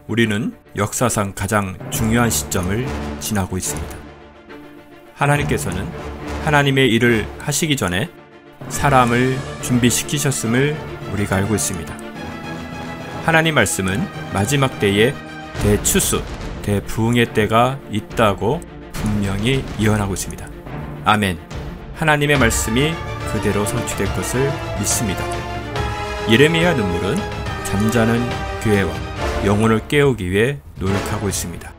우리는 역사상 가장 중요한 시점을 지나고 있습니다. 하나님께서는 하나님의 일을 하시기 전에 사람을 준비시키셨음을 우리가 알고 있습니다. 하나님 말씀은 마지막 때에 대추수, 대부흥의 때가 있다고 분명히 예언하고 있습니다. 아멘. 하나님의 말씀이 그대로 성취될 것을 믿습니다. 예레미야 눈물은 잠자는 교회와 영혼을 깨우기 위해 노력하고 있습니다.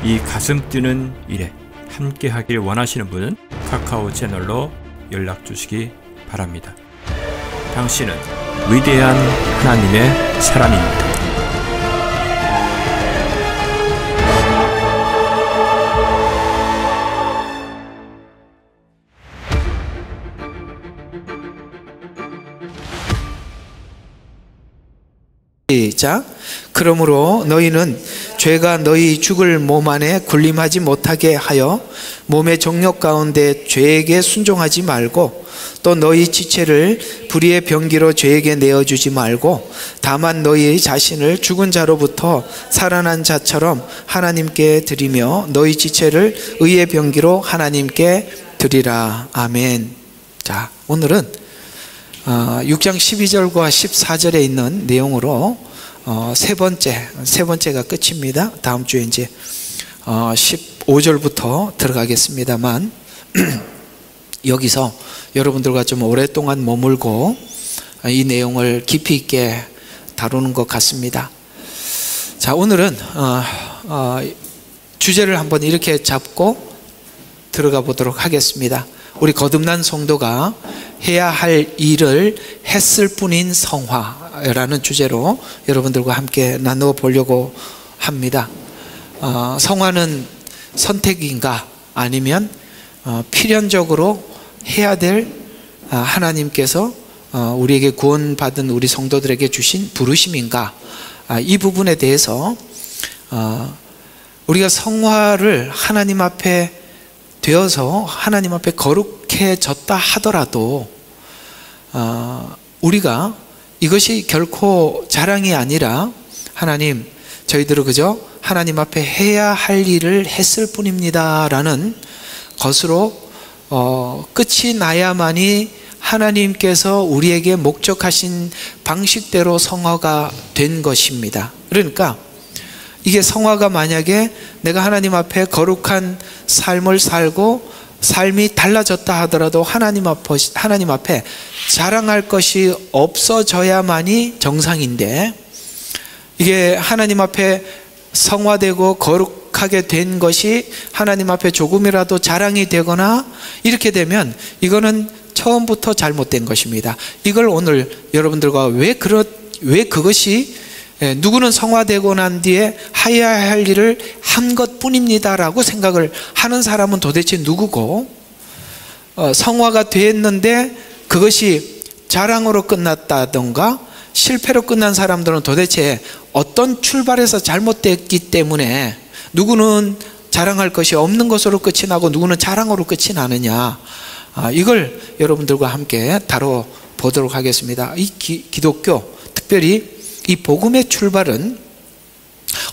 이 가슴 뛰는 일에 함께 하길 원하시는 분은 카카오 채널로 연락 주시기 바랍니다. 당신은 위대한 하나님의 사람입니다. 시작. 그러므로 너희는 죄가 너희 죽을 몸 안에 군림하지 못하게 하여 몸의 정욕 가운데 죄에게 순종하지 말고, 또 너희 지체를 불의의 병기로 죄에게 내어주지 말고, 다만 너희 자신을 죽은 자로부터 살아난 자처럼 하나님께 드리며 너희 지체를 의의 병기로 하나님께 드리라. 아멘. 자, 오늘은 6장 12절과 14절에 있는 내용으로 세 번째가 끝입니다. 다음 주에 이제 15절부터 들어가겠습니다만 여기서 여러분들과 좀 오랫동안 머물고 이 내용을 깊이 있게 다루는 것 같습니다. 자, 오늘은 주제를 한번 이렇게 잡고 들어가 보도록 하겠습니다. 우리 거듭난 성도가 해야 할 일을 했을 뿐인 성화라는 주제로 여러분들과 함께 나누어 보려고 합니다. 성화는 선택인가, 아니면 필연적으로 해야 될 하나님께서 우리에게 구원받은 우리 성도들에게 주신 부르심인가, 이 부분에 대해서 우리가 성화를 하나님 앞에 되어서 하나님 앞에 거룩해졌다 하더라도 우리가 이것이 결코 자랑이 아니라 하나님, 저희들은 그저 하나님 앞에 해야 할 일을 했을 뿐입니다 라는 것으로 끝이 나야만이 하나님께서 우리에게 목적하신 방식대로 성화가 된 것입니다. 그러니까 이게 성화가 만약에 내가 하나님 앞에 거룩한 삶을 살고 삶이 달라졌다 하더라도 하나님 앞에 자랑할 것이 없어져야만이 정상인데, 이게 하나님 앞에 성화되고 거룩하게 된 것이 하나님 앞에 조금이라도 자랑이 되거나 이렇게 되면 이거는 처음부터 잘못된 것입니다. 이걸 오늘 여러분들과 왜 그것이 누구는 성화되고 난 뒤에 해야 할 일을 한 것뿐입니다 라고 생각을 하는 사람은 도대체 누구고, 성화가 됐는데 그것이 자랑으로 끝났다던가 실패로 끝난 사람들은 도대체 어떤 출발에서 잘못됐기 때문에 누구는 자랑할 것이 없는 것으로 끝이 나고 누구는 자랑으로 끝이 나느냐, 이걸 여러분들과 함께 다뤄보도록 하겠습니다. 이 기독교, 특별히 이 복음의 출발은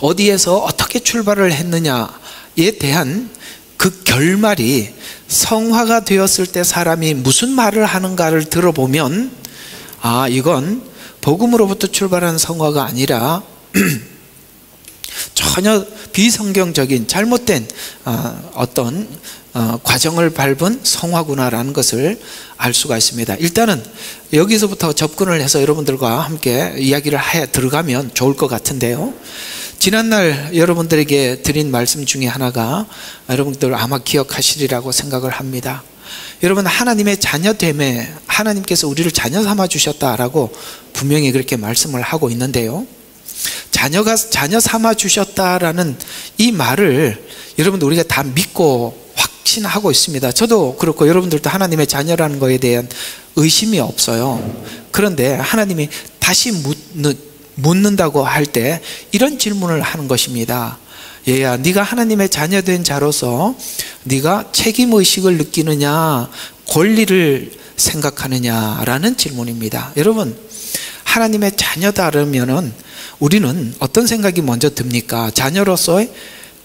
어디에서 어떻게 출발을 했느냐에 대한 그 결말이 성화가 되었을 때 사람이 무슨 말을 하는가를 들어보면 이건 복음으로부터 출발한 성화가 아니라 전혀 비성경적인 잘못된 어떤 과정을 밟은 성화구나라는 것을 알 수가 있습니다. 일단은 여기서부터 접근을 해서 여러분들과 함께 이야기를 들어가면 좋을 것 같은데요, 지난날 여러분들에게 드린 말씀 중에 하나가 여러분들 아마 기억하시리라고 생각을 합니다. 여러분, 하나님의 자녀됨에 하나님께서 우리를 자녀 삼아 주셨다라고 분명히 그렇게 말씀을 하고 있는데요, 자녀 삼아 주셨다라는 이 말을 여러분들 우리가 다 믿고 확신하고 있습니다. 저도 그렇고 여러분들도 하나님의 자녀라는 것에 대한 의심이 없어요. 그런데 하나님이 다시 묻는다고 할 때 이런 질문을 하는 것입니다. 얘야, 네가 하나님의 자녀된 자로서 네가 책임의식을 느끼느냐, 권리를 생각하느냐라는 질문입니다. 여러분, 하나님의 자녀다라면은 우리는 어떤 생각이 먼저 듭니까? 자녀로서의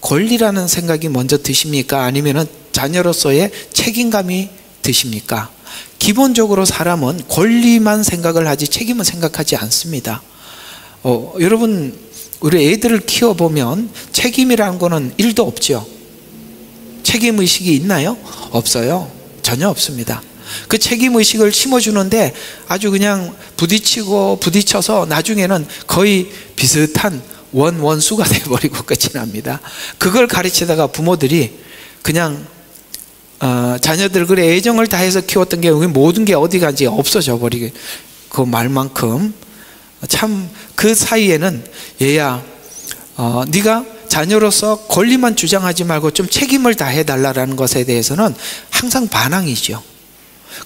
권리라는 생각이 먼저 드십니까? 아니면은 자녀로서의 책임감이 드십니까? 기본적으로 사람은 권리만 생각을 하지 책임은 생각하지 않습니다. 여러분, 우리 애들을 키워보면 책임이라는 거는 1도 없죠. 책임의식이 있나요? 없어요. 전혀 없습니다. 그 책임의식을 심어주는데 아주 그냥 부딪히고 부딪혀서 나중에는 거의 비슷한 원수가 돼버리고 끝이 납니다. 그걸 가르치다가 부모들이 그냥 자녀들 그래 애정을 다해서 키웠던 게 모든 게 어디 간지 없어져 버리게 그 말만큼 참 그 사이에는 얘야 네가 자녀로서 권리만 주장하지 말고 좀 책임을 다해달라는 것에 대해서는 항상 반항이죠.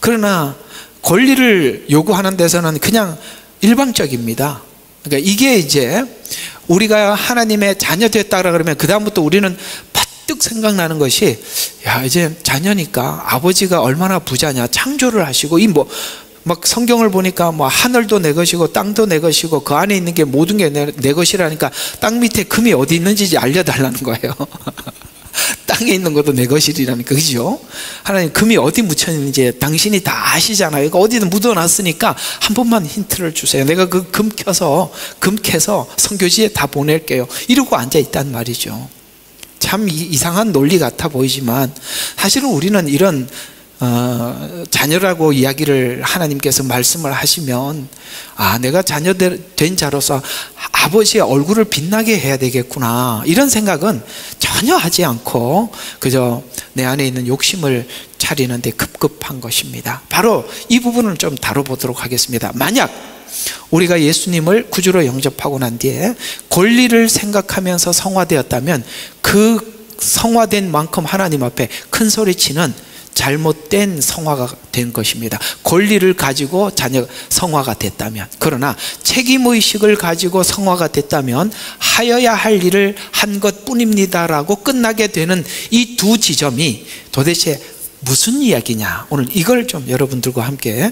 그러나 권리를 요구하는 데서는 그냥 일방적입니다. 그러니까 이게 이제 우리가 하나님의 자녀 됐다 그러면 그 다음부터 우리는 퍼뜩 생각나는 것이 야 이제 자녀니까 아버지가 얼마나 부자냐 창조를 하시고 이 막 성경을 보니까 뭐 하늘도 내 것이고 땅도 내 것이고 그 안에 있는 게 모든 게 내 것이라니까 땅 밑에 금이 어디 있는지 알려달라는 거예요. 땅에 있는 것도 내 것이라니까 그죠? 하나님 금이 어디 묻혀 있는지 당신이 다 아시잖아요. 그러니까 어디든 묻어놨으니까 한 번만 힌트를 주세요. 내가 그 금 캐서 선교지에 다 보낼게요. 이러고 앉아 있단 말이죠. 참 이상한 논리 같아 보이지만 사실은 우리는 이런 자녀라고 이야기를 하나님께서 말씀을 하시면 내가 자녀 된 자로서 아버지의 얼굴을 빛나게 해야 되겠구나 이런 생각은 전혀 하지 않고 그저 내 안에 있는 욕심을 차리는 데 급급한 것입니다. 바로 이 부분을 좀 다뤄보도록 하겠습니다. 만약 우리가 예수님을 구주로 영접하고 난 뒤에 권리를 생각하면서 성화되었다면 그 성화된 만큼 하나님 앞에 큰 소리치는 잘못된 성화가 된 것입니다. 권리를 가지고 자녀 성화가 됐다면, 그러나 책임의식을 가지고 성화가 됐다면 하여야 할 일을 한 것뿐입니다라고 끝나게 되는 이 두 지점이 도대체 무슨 이야기냐, 오늘 이걸 좀 여러분들과 함께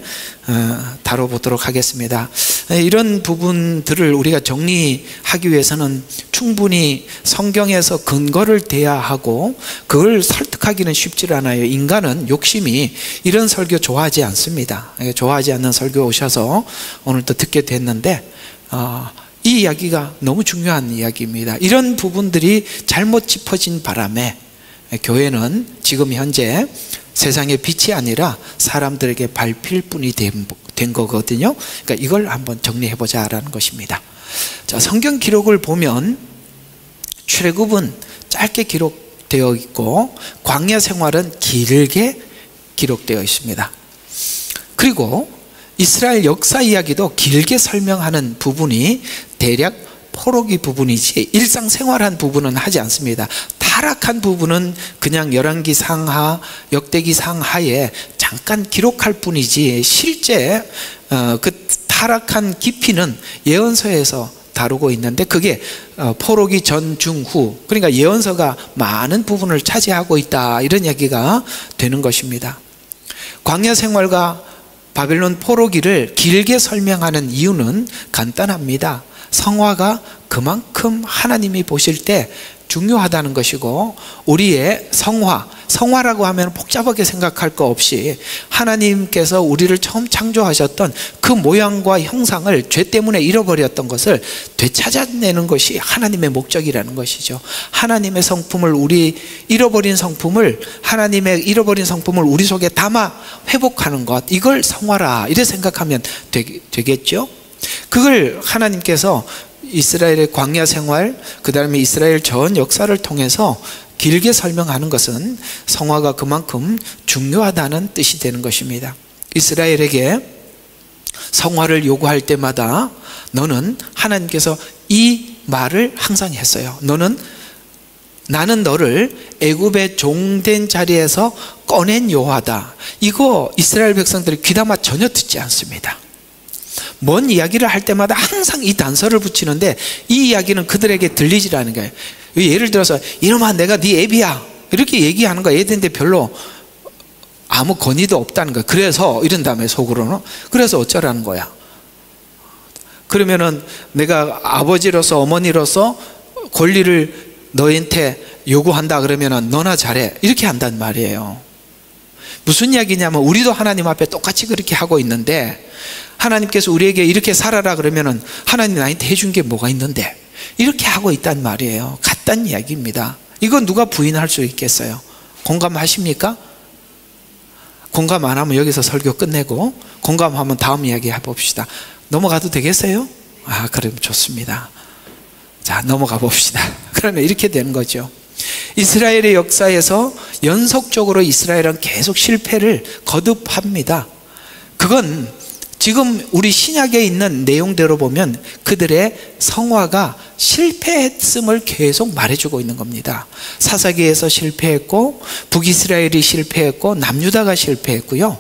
다뤄보도록 하겠습니다. 이런 부분들을 우리가 정리하기 위해서는 충분히 성경에서 근거를 대야 하고 그걸 설득하기는 쉽지 않아요. 인간은 욕심이 이런 설교 좋아하지 않습니다. 좋아하지 않는 설교 오셔서 오늘 또 듣게 됐는데 이 이야기가 너무 중요한 이야기입니다. 이런 부분들이 잘못 짚어진 바람에 교회는 지금 현재 세상의 빛이 아니라 사람들에게 밟힐뿐이 된 거거든요. 그러니까 이걸 한번 정리해 보자라는 것입니다. 자, 성경 기록을 보면 출애굽은 짧게 기록되어 있고 광야 생활은 길게 기록되어 있습니다. 그리고 이스라엘 역사 이야기도 길게 설명하는 부분이 대략 포로기 부분이지 일상생활한 부분은 하지 않습니다. 타락한 부분은 그냥 열왕기 상하, 역대기 상하에 잠깐 기록할 뿐이지 실제 그 타락한 깊이는 예언서에서 다루고 있는데 그게 포로기 전, 중, 후, 그러니까 예언서가 많은 부분을 차지하고 있다 이런 얘기가 되는 것입니다. 광야 생활과 바벨론 포로기를 길게 설명하는 이유는 간단합니다. 성화가 그만큼 하나님이 보실 때 중요하다는 것이고 우리의 성화라고 하면 복잡하게 생각할 거 없이 하나님께서 우리를 처음 창조하셨던 그 모양과 형상을 죄 때문에 잃어버렸던 것을 되찾아내는 것이 하나님의 목적이라는 것이죠. 하나님의 성품을 하나님의 잃어버린 성품을 우리 속에 담아 회복하는 것, 이걸 성화라 이렇게 생각하면 되겠죠. 그걸 하나님께서 이스라엘의 광야 생활, 그 다음에 이스라엘 전 역사를 통해서 길게 설명하는 것은 성화가 그만큼 중요하다는 뜻이 되는 것입니다. 이스라엘에게 성화를 요구할 때마다 너는, 하나님께서 이 말을 항상 했어요. 나는 너를 애굽의 종된 자리에서 꺼낸 여호와다. 이거 이스라엘 백성들이 귀담아 전혀 듣지 않습니다. 뭔 이야기를 할 때마다 항상 이 단서를 붙이는데 이 이야기는 그들에게 들리질 않은 거예요. 예를 들어서 이놈아 내가 네 애비야 이렇게 얘기하는 거야. 애들인데 별로 아무 권위도 없다는 거야. 그래서 이런 다음에 속으로는 그래서 어쩌라는 거야. 그러면은 내가 아버지로서 어머니로서 권리를 너한테 요구한다 그러면은 너나 잘해 이렇게 한단 말이에요. 무슨 이야기냐면 우리도 하나님 앞에 똑같이 그렇게 하고 있는데 하나님께서 우리에게 이렇게 살아라 그러면은 하나님 나한테 해준 게 뭐가 있는데 이렇게 하고 있단 말이에요. 같단 이야기입니다. 이건 누가 부인할 수 있겠어요? 공감하십니까? 공감 안 하면 여기서 설교 끝내고, 공감하면 다음 이야기 해봅시다. 넘어가도 되겠어요? 그럼 좋습니다. 자, 넘어가 봅시다. 그러면 이렇게 되는 거죠. 이스라엘의 역사에서 연속적으로 이스라엘은 계속 실패를 거듭합니다. 그건 지금 우리 신약에 있는 내용대로 보면 그들의 성화가 실패했음을 계속 말해주고 있는 겁니다. 사사기에서 실패했고, 북이스라엘이 실패했고, 남유다가 실패했고요.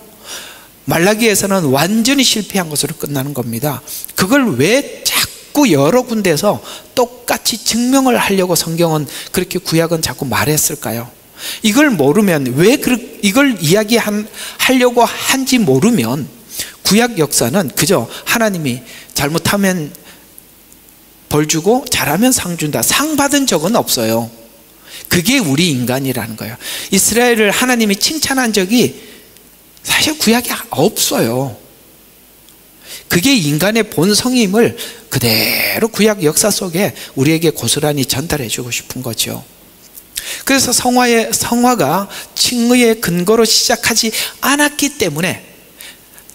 말라기에서는 완전히 실패한 것으로 끝나는 겁니다. 그걸 왜 자꾸 여러 군데에서 똑같이 증명을 하려고 성경은 그렇게 구약은 자꾸 말했을까요? 이걸 모르면, 왜 이걸 이야기하려고 한지 모르면 구약 역사는 그저 하나님이 잘못하면 벌 주고 잘하면 상 준다, 상 받은 적은 없어요. 그게 우리 인간이라는 거예요. 이스라엘을 하나님이 칭찬한 적이 사실 구약에 없어요. 그게 인간의 본성임을 그대로 구약 역사 속에 우리에게 고스란히 전달해 주고 싶은 거죠. 그래서 성화가 칭의의 근거로 시작하지 않았기 때문에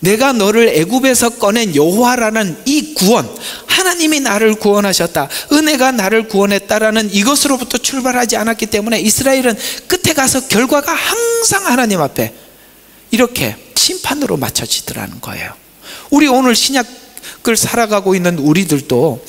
내가 너를 애굽에서 꺼낸 여호와라는 이 구원, 하나님이 나를 구원하셨다, 은혜가 나를 구원했다라는 이것으로부터 출발하지 않았기 때문에 이스라엘은 끝에 가서 결과가 항상 하나님 앞에 이렇게 심판으로 맞춰지더라는 거예요. 우리 오늘 신약을 살아가고 있는 우리들도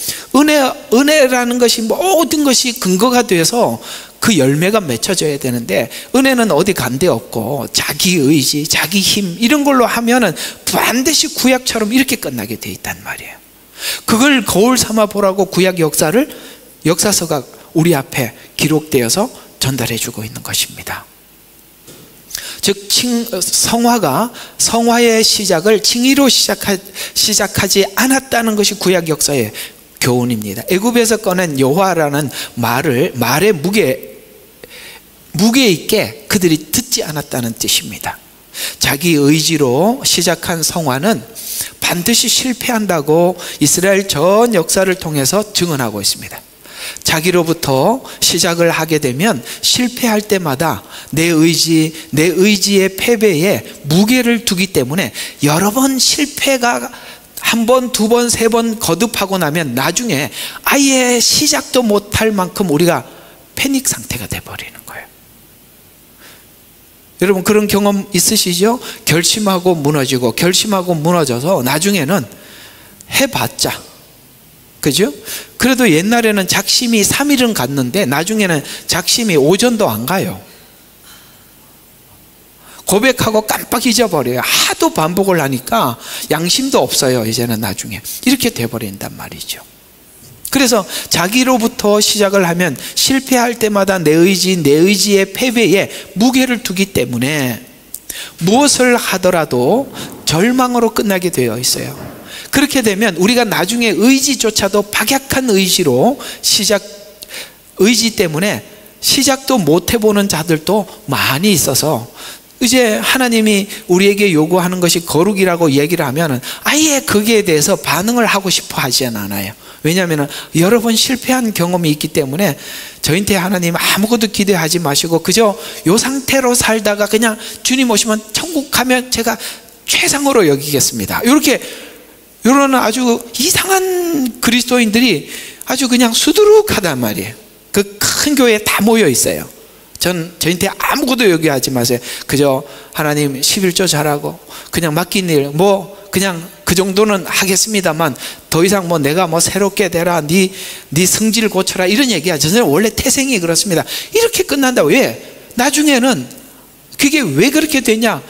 은혜라는 것이 모든 것이 근거가 돼서 그 열매가 맺혀져야 되는데, 은혜는 어디 간 데 없고 자기 의지, 자기 힘 이런 걸로 하면은 반드시 구약처럼 이렇게 끝나게 돼 있단 말이에요. 그걸 거울 삼아 보라고 구약 역사서가 우리 앞에 기록되어서 전달해 주고 있는 것입니다. 즉 성화의 시작을 칭의로 시작하지 않았다는 것이 구약 역사의 교훈입니다. 애굽에서 꺼낸 여호와라는 말의 무게 있게 그들이 듣지 않았다는 뜻입니다. 자기 의지로 시작한 성화는 반드시 실패한다고 이스라엘 전 역사를 통해서 증언하고 있습니다. 자기로부터 시작을 하게 되면 실패할 때마다 내 의지의 패배에 무게를 두기 때문에 여러 번 실패가 한 번, 두 번, 세 번 거듭하고 나면 나중에 아예 시작도 못할 만큼 우리가 패닉 상태가 돼버리는 거예요. 여러분 그런 경험 있으시죠? 결심하고 무너지고 결심하고 무너져서 나중에는 해봤자, 그죠? 그래도 옛날에는 작심이 3일은 갔는데 나중에는 작심이 오전도 안 가요. 고백하고 깜빡 잊어버려요. 하도 반복을 하니까 양심도 없어요. 이제는 나중에 이렇게 돼버린단 말이죠. 그래서 자기로부터 시작을 하면 실패할 때마다 내 의지의 패배에 무게를 두기 때문에 무엇을 하더라도 절망으로 끝나게 되어 있어요. 그렇게 되면 우리가 나중에 의지조차도 박약한 의지로 의지 때문에 시작도 못 해보는 자들도 많이 있어서 이제 하나님이 우리에게 요구하는 것이 거룩이라고 얘기를 하면 아예 거기에 대해서 반응을 하고 싶어 하지 않아요. 왜냐하면 여러 번 실패한 경험이 있기 때문에 저한테 하나님 아무것도 기대하지 마시고 그저 이 상태로 살다가 그냥 주님 오시면 천국 가면 제가 최상으로 여기겠습니다, 이런 아주 이상한 그리스도인들이 아주 그냥 수두룩하단 말이에요. 그 큰 교회에 다 모여 있어요. 저한테 아무것도 얘기하지 마세요. 그저 하나님 11조 잘하고 그냥 맡긴 일 그냥 그 정도는 하겠습니다만 더 이상 내가 새롭게 되라, 네 성질 고쳐라 이런 얘기하죠. 저는 원래 태생이 그렇습니다. 이렇게 끝난다. 왜? 나중에는 그게 왜 그렇게 되냐?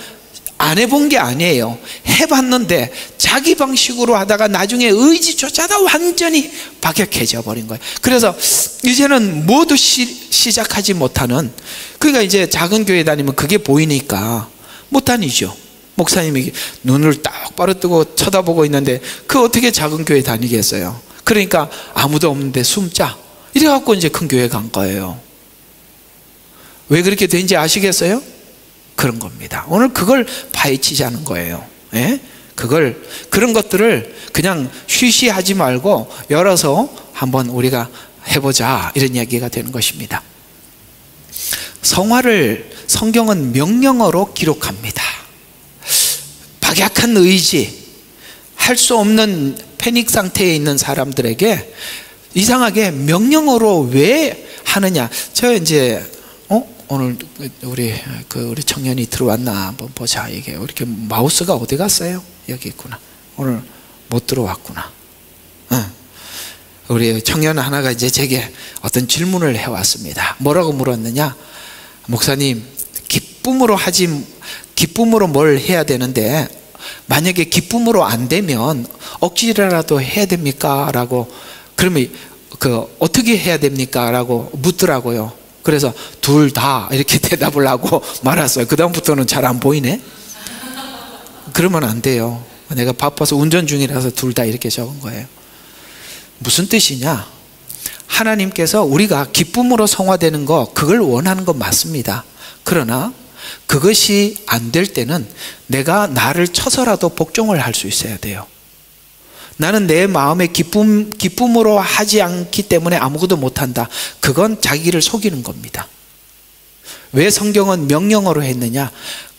안 해본 게 아니에요. 해봤는데 자기 방식으로 하다가 나중에 의지조차도 완전히 박약해져 버린 거예요. 그래서 이제는 모두 시작하지 못하는, 그러니까 이제 작은 교회 다니면 그게 보이니까 못 다니죠. 목사님이 눈을 똑바로 뜨고 쳐다보고 있는데 그 어떻게 작은 교회 다니겠어요? 그러니까 아무도 없는데 숨자 이래갖고 이제 큰 교회 간 거예요. 왜 그렇게 된지 아시겠어요? 그런 겁니다. 오늘 그걸 파헤치자는 거예요. 예? 그런 것들을 그냥 쉬쉬하지 말고 열어서 한번 우리가 해보자, 이런 이야기가 되는 것입니다. 성화를 성경은 명령어로 기록합니다. 박약한 의지, 할 수 없는 패닉 상태에 있는 사람들에게 이상하게 명령어로 왜 하느냐. 저 이제 오늘 우리 청년이 들어왔나 한번 보자. 이게 이렇게 마우스가 어디 갔어요? 여기 있구나. 오늘 못 들어왔구나. 우리 청년 하나가 이제 제게 어떤 질문을 해왔습니다. 뭐라고 물었느냐? 목사님, 기쁨으로 뭘 해야 되는데 만약에 기쁨으로 안 되면 억지로라도 해야 됩니까? 라고. 그러면 어떻게 해야 됩니까? 라고 묻더라고요. 그래서 둘 다 이렇게 대답을 하고 말았어요. 그 다음부터는 잘 안 보이네. 그러면 안 돼요. 내가 바빠서 운전 중이라서 둘 다 이렇게 적은 거예요. 무슨 뜻이냐? 하나님께서 우리가 기쁨으로 성화되는 거, 그걸 원하는 건 맞습니다. 그러나 그것이 안 될 때는 내가 나를 쳐서라도 복종을 할 수 있어야 돼요. 나는 내 마음에 기쁨으로 하지 않기 때문에 아무것도 못한다. 그건 자기를 속이는 겁니다. 왜 성경은 명령어로 했느냐?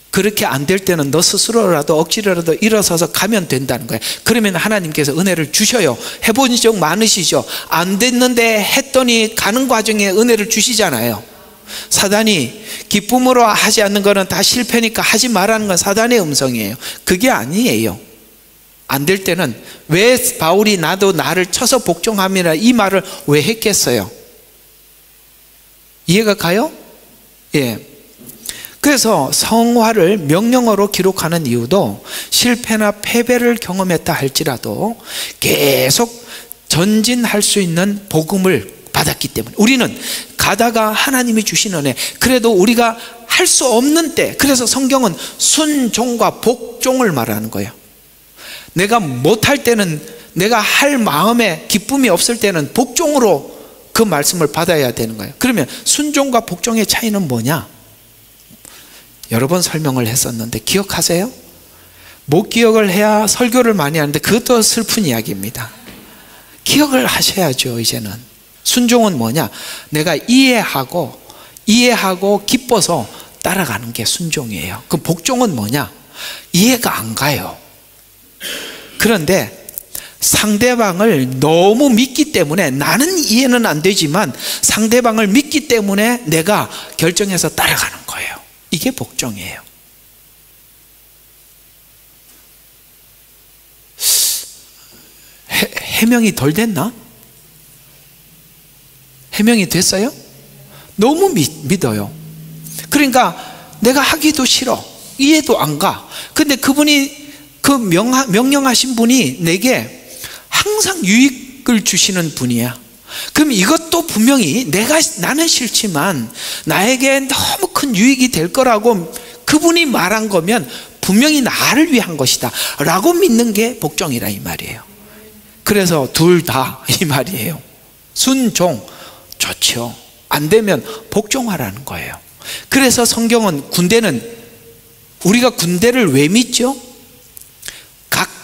그렇게 안 될 때는 너 스스로라도 억지로라도 일어서서 가면 된다는 거예요. 그러면 하나님께서 은혜를 주셔요. 해본 적 많으시죠? 안 됐는데 했더니 가는 과정에 은혜를 주시잖아요. 사단이 기쁨으로 하지 않는 거는 다 실패니까 하지 말라는 건 사단의 음성이에요. 그게 아니에요. 안 될 때는 왜 바울이 나도 나를 쳐서 복종함이라 이 말을 왜 했겠어요? 이해가 가요? 예. 그래서 성화를 명령어로 기록하는 이유도 실패나 패배를 경험했다 할지라도 계속 전진할 수 있는 복음을 받았기 때문에. 우리는 가다가 하나님이 주신 은혜, 그래도 우리가 할 수 없는 때, 그래서 성경은 순종과 복종을 말하는 거예요. 내가 못할 때는, 내가 할 마음에 기쁨이 없을 때는 복종으로 그 말씀을 받아야 되는 거예요. 그러면 순종과 복종의 차이는 뭐냐? 여러 번 설명을 했었는데 기억하세요? 못 기억을 해야 설교를 많이 하는데 그것도 슬픈 이야기입니다. 기억을 하셔야죠. 이제는 순종은 뭐냐? 내가 이해하고 기뻐서 따라가는 게 순종이에요. 그럼 복종은 뭐냐? 이해가 안 가요. 그런데 상대방을 너무 믿기 때문에, 나는 이해는 안 되지만 상대방을 믿기 때문에 내가 결정해서 따라가는 거예요. 이게 복종이에요. 해명이 덜 됐나? 해명이 됐어요? 너무 믿어요. 그러니까 내가 하기도 싫어, 이해도 안 가. 근데 그분이, 그 명령하신 분이 내게 항상 유익을 주시는 분이야. 그럼 이것도 분명히 나는 싫지만 나에게 너무 큰 유익이 될 거라고 그분이 말한 거면 분명히 나를 위한 것이다 라고 믿는 게 복종이라 이 말이에요. 그래서 둘 다 이 말이에요. 순종 좋죠. 안 되면 복종하라는 거예요. 그래서 성경은, 우리가 군대를 왜 믿죠?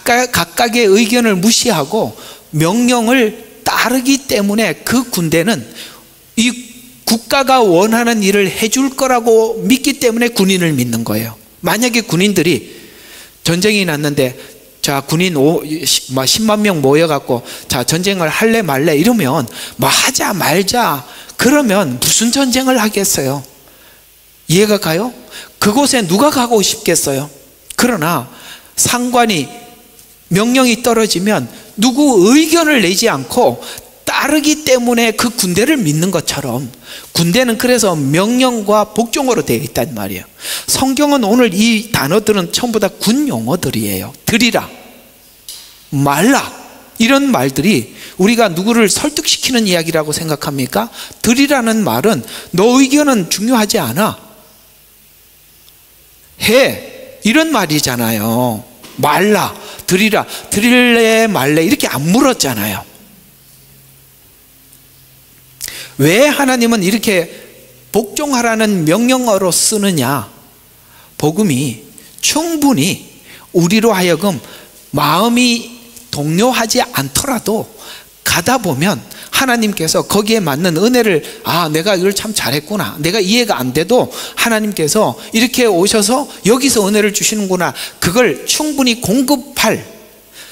각각의 의견을 무시하고 명령을 따르기 때문에 그 군대는 이 국가가 원하는 일을 해줄 거라고 믿기 때문에 군인을 믿는 거예요. 만약에 군인들이 전쟁이 났는데, 자, 군인 10만 명 모여갖고 자, 전쟁을 할래 말래 이러면 뭐 하자 말자, 그러면 무슨 전쟁을 하겠어요? 이해가 가요? 그곳에 누가 가고 싶겠어요? 그러나 상관이 명령이 떨어지면 누구 의견을 내지 않고 따르기 때문에 그 군대를 믿는 것처럼, 군대는 그래서 명령과 복종으로 되어 있단 말이에요. 성경은 오늘 이 단어들은 전부 다 군 용어들이에요. 들이라, 말라, 이런 말들이 우리가 누구를 설득시키는 이야기라고 생각합니까? 들이라는 말은 너 의견은 중요하지 않아, 해, 이런 말이잖아요. 말라, 드리라, 드릴래 말래 이렇게 안 물었잖아요. 왜 하나님은 이렇게 복종하라는 명령어로 쓰느냐? 복음이 충분히 우리로 하여금 마음이 동요하지 않더라도 가다 보면 하나님께서 거기에 맞는 은혜를, 아, 내가 이걸 참 잘했구나, 내가 이해가 안 돼도 하나님께서 이렇게 오셔서 여기서 은혜를 주시는구나, 그걸 충분히 공급할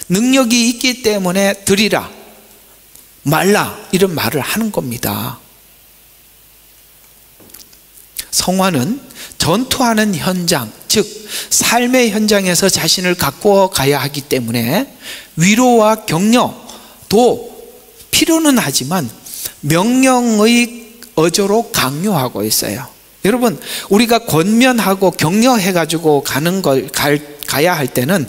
능력이 있기 때문에 드리라 말라 이런 말을 하는 겁니다. 성화는 전투하는 현장, 즉 삶의 현장에서 자신을 갖고 가야 하기 때문에 위로와 격려도 필요는 하지만 명령의 어조로 강요하고 있어요. 여러분, 우리가 권면하고 격려해가지고 가야 할 때는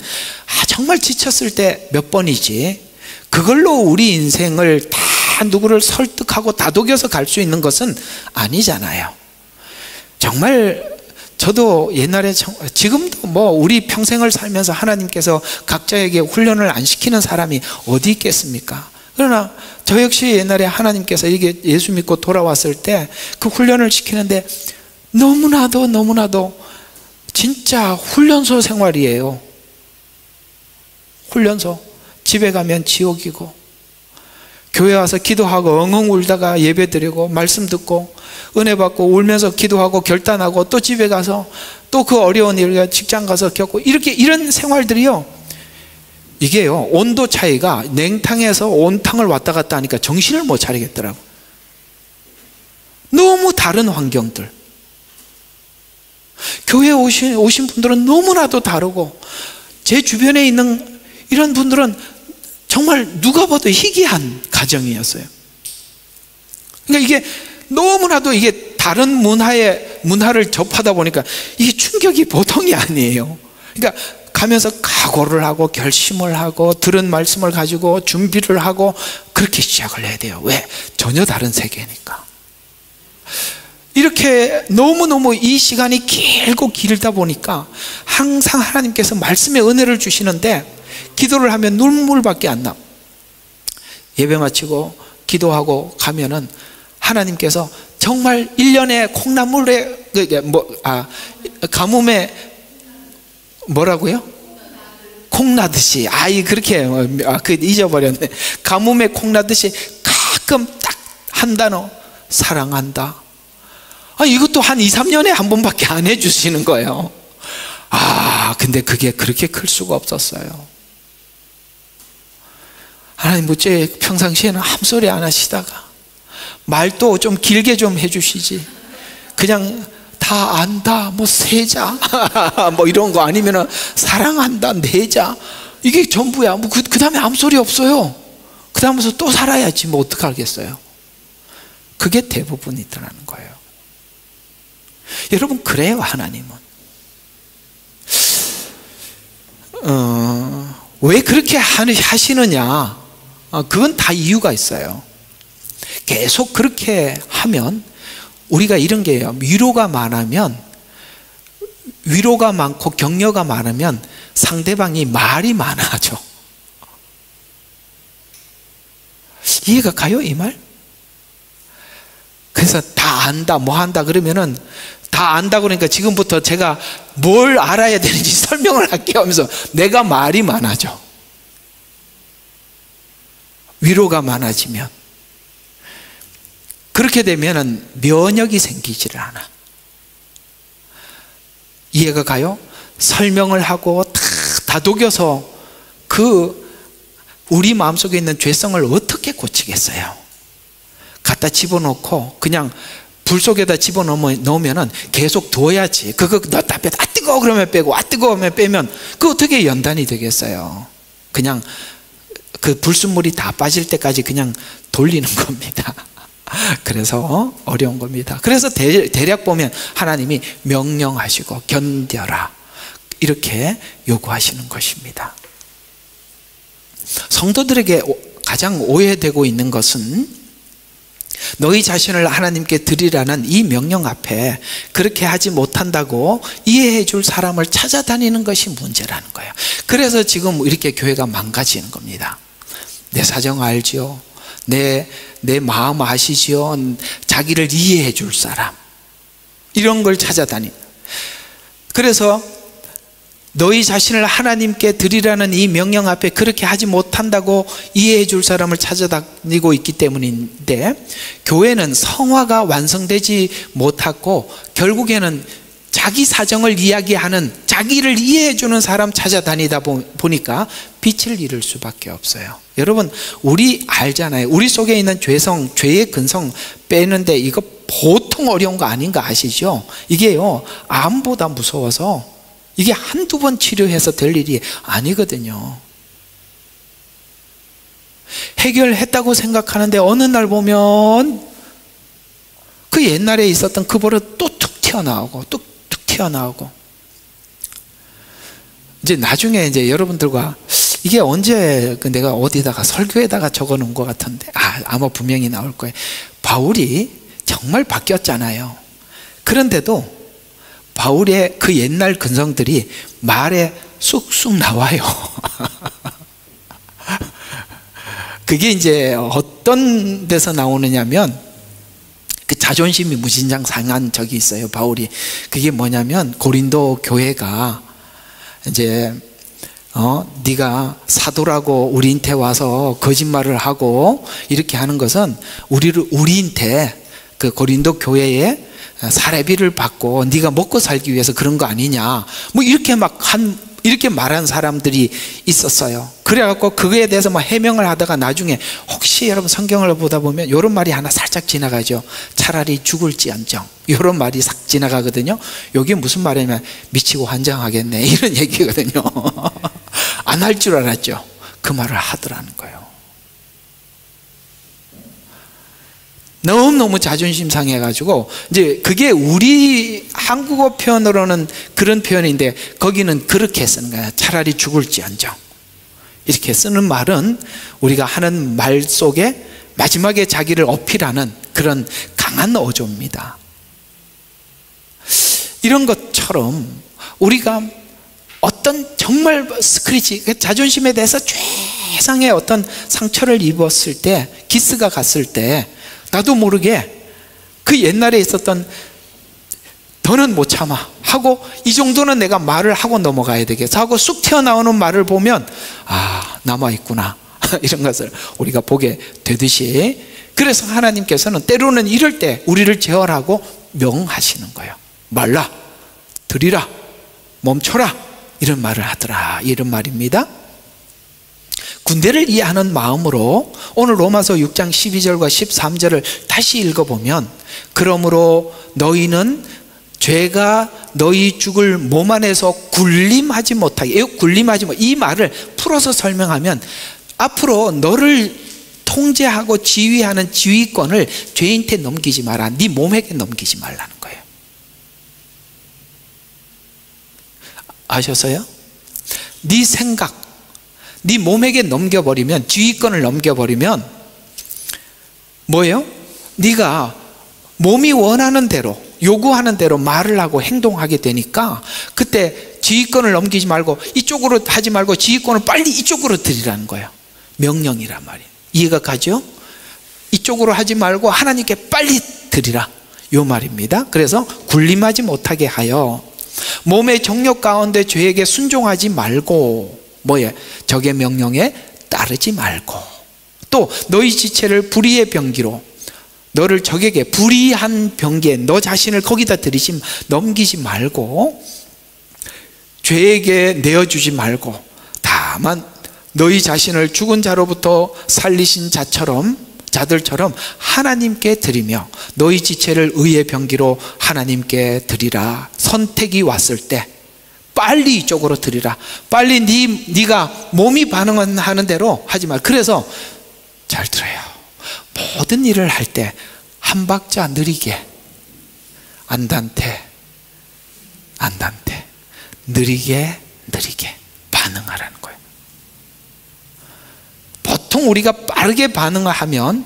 정말 지쳤을 때 몇 번이지, 그걸로 우리 인생을 다 누구를 설득하고 다독여서 갈 수 있는 것은 아니잖아요. 정말 저도 옛날에, 지금도 뭐 우리 평생을 살면서 하나님께서 각자에게 훈련을 안 시키는 사람이 어디 있겠습니까? 그러나 저 역시 옛날에 하나님께서 이게 예수 믿고 돌아왔을 때 그 훈련을 시키는데 너무나도 진짜 훈련소 생활이에요. 훈련소. 집에 가면 지옥이고, 교회 와서 기도하고 엉엉 울다가 예배 드리고 말씀 듣고 은혜 받고 울면서 기도하고 결단하고 또 집에 가서 또 그 어려운 일, 직장 가서 겪고, 이런 생활들이요, 이게요, 온도 차이가 냉탕에서 온탕을 왔다 갔다 하니까 정신을 못 차리겠더라고. 너무 다른 환경들. 교회에 오신 분들은 너무나도 다르고, 제 주변에 있는 이런 분들은 정말 누가 봐도 희귀한 가정이었어요. 그러니까 이게 너무나도 이게 다른 문화를 접하다 보니까 이게 충격이 보통이 아니에요. 그러니까 가면서 각오를 하고 결심을 하고 들은 말씀을 가지고 준비를 하고 그렇게 시작을 해야 돼요. 왜? 전혀 다른 세계니까. 이렇게 너무너무 이 시간이 길다 보니까 항상 하나님께서 말씀의 은혜를 주시는데 기도를 하면 눈물밖에 안 나. 예배 마치고 기도하고 가면은 하나님께서 정말 1년에 콩나물에 가뭄에 뭐라고요? 콩나듯이, 그렇게 잊어버렸네. 가뭄에 콩나듯이 가끔 딱 한 단어, 사랑한다. 이것도 한 2, 3년에 한 번밖에 안 해주시는 거예요. 근데 그게 그렇게 클 수가 없었어요. 하나님, 어째 평상시에는 아무 소리 안 하시다가 말도 좀 길게 좀 해주시지, 그냥 다 안다, 뭐 세자 뭐 이런 거, 아니면은 사랑한다, 내자, 이게 전부야. 뭐 그 다음에 아무 소리 없어요. 그 다음에서 또 살아야지, 뭐 어떡하겠어요. 그게 대부분이더라는 거예요. 여러분, 그래요. 하나님은 왜 그렇게 하시느냐, 그건 다 이유가 있어요. 계속 그렇게 하면 우리가 이런 게요, 위로가 많고 격려가 많으면 상대방이 말이 많아져. 이해가 가요, 이 말? 그래서 다 안다, 뭐 한다 그러면은, 다 안다 그러니까 지금부터 제가 뭘 알아야 되는지 설명을 할게요 하면서 내가 말이 많아져. 위로가 많아지면, 그렇게 되면은 면역이 생기지를 않아. 이해가 가요? 설명을 하고 다 다독여서 우리 마음속에 있는 죄성을 어떻게 고치겠어요? 갖다 집어넣고 그냥 불 속에다 집어넣으면은 계속 둬야지. 그거 넣었다 뺐다, 뜨거워 그러면 빼고, 뜨거우면 빼면 그 어떻게 연단이 되겠어요? 그냥 그 불순물이 다 빠질 때까지 그냥 돌리는 겁니다. 그래서 어려운 겁니다. 그래서 대략 보면 하나님이 명령하시고 견뎌라, 이렇게 요구하시는 것입니다. 성도들에게 가장 오해되고 있는 것은 너희 자신을 하나님께 드리라는 이 명령 앞에 그렇게 하지 못한다고 이해해 줄 사람을 찾아다니는 것이 문제라는 거예요. 그래서 지금 이렇게 교회가 망가지는 겁니다. 내 사정 알지요? 내 마음 아시지요? 자기를 이해해 줄 사람, 이런 걸 찾아다니는. 그래서 너희 자신을 하나님께 드리라는 이 명령 앞에 그렇게 하지 못한다고 이해해 줄 사람을 찾아다니고 있기 때문인데, 교회는 성화가 완성되지 못하고 결국에는 자기 사정을 이야기하는, 자기를 이해해 주는 사람 찾아다니다 보니까 빛을 잃을 수밖에 없어요. 여러분, 우리 알잖아요. 우리 속에 있는 죄성, 죄의 근성 빼는데 이거 보통 어려운 거 아닌 거 아시죠? 이게요, 암보다 무서워서 이게 한두 번 치료해서 될 일이 아니거든요. 해결했다고 생각하는데 어느 날 보면 그 옛날에 있었던 그 버릇 또 툭 튀어나오고 뚝뚝 튀어나오고. 이제 나중에 이제 여러분들과 이게 언제 내가 어디다가 설교에다가 적어 놓은 것 같은데, 아마 분명히 나올 거예요. 바울이 정말 바뀌었잖아요. 그런데도 바울의 그 옛날 근성들이 말에 쑥쑥 나와요. 그게 이제 어떤 데서 나오느냐면, 그 자존심이 무진장 상한 적이 있어요, 바울이. 그게 뭐냐면, 고린도 교회가 이제 네가 사도라고 우리한테 와서 거짓말을 하고 이렇게 하는 것은 우리한테 그 고린도 교회에 사례비를 받고 네가 먹고 살기 위해서 그런 거 아니냐, 뭐 이렇게 이렇게 말한 사람들이 있었어요. 그래갖고 그거에 대해서 막 해명을 하다가 나중에, 혹시 여러분 성경을 보다 보면 이런 말이 하나 살짝 지나가죠. 차라리 죽을지언정, 이런 말이 싹 지나가거든요. 여기 무슨 말이냐면 미치고 환장하겠네, 이런 얘기거든요. 안 할 줄 알았죠. 그 말을 하더라는 거예요. 너무너무 자존심 상해가지고, 이제 그게 우리 한국어 표현으로는 그런 표현인데 거기는 그렇게 쓰는 거야. 차라리 죽을지언정. 이렇게 쓰는 말은 우리가 하는 말 속에 마지막에 자기를 어필하는 그런 강한 어조입니다. 이런 것처럼 우리가 어떤 정말 스크래치, 자존심에 대해서 최상의 어떤 상처를 입었을 때, 기스가 갔을 때 나도 모르게 그 옛날에 있었던 더는 못 참아 하고, 이 정도는 내가 말을 하고 넘어가야 되겠어 하고 쑥 튀어나오는 말을 보면, 남아있구나 이런 것을 우리가 보게 되듯이, 그래서 하나님께서는 때로는 이럴 때 우리를 제어하고 명하시는 거예요. 말라, 들이라, 멈춰라, 이런 말을 하더라, 이런 말입니다. 군대를 이해하는 마음으로 오늘 로마서 6장 12절과 13절을 다시 읽어보면, 그러므로 너희는 죄가 너희 죽을 몸 안에서 군림하지 못하게, 이 말을 풀어서 설명하면, 앞으로 너를 통제하고 지휘하는 지휘권을 죄인한테 넘기지 마라, 네 몸에게 넘기지 말라는 거예요. 아셨어요? 네 생각, 네 몸에게 넘겨버리면, 지휘권을 넘겨버리면 뭐예요? 네가 몸이 원하는 대로, 요구하는 대로 말을 하고 행동하게 되니까, 그때 지휘권을 넘기지 말고 이쪽으로 하지 말고 지휘권을 빨리 이쪽으로 드리라는 거예요. 명령이란 말이에요. 이해가 가죠? 이쪽으로 하지 말고 하나님께 빨리 드리라, 요 말입니다. 그래서 군림하지 못하게 하여 몸의 정욕 가운데 죄에게 순종하지 말고, 적의 명령에 따르지 말고, 또 너희 지체를 불의의 병기로, 너를 적에게 불의한 병기에 너 자신을 거기다 넘기지 말고, 죄에게 내어주지 말고, 다만 너희 자신을 죽은 자로부터 살리신 자들처럼 하나님께 드리며 너희 지체를 의의 병기로 하나님께 드리라. 선택이 왔을 때 빨리 이쪽으로 드리라. 빨리 네가 몸이 반응하는 대로 하지 말. 그래서 잘 들어요. 모든 일을 할 때 한 박자 느리게, 안단테 느리게 반응하라는 거예요. 보통 우리가 빠르게 반응을 하면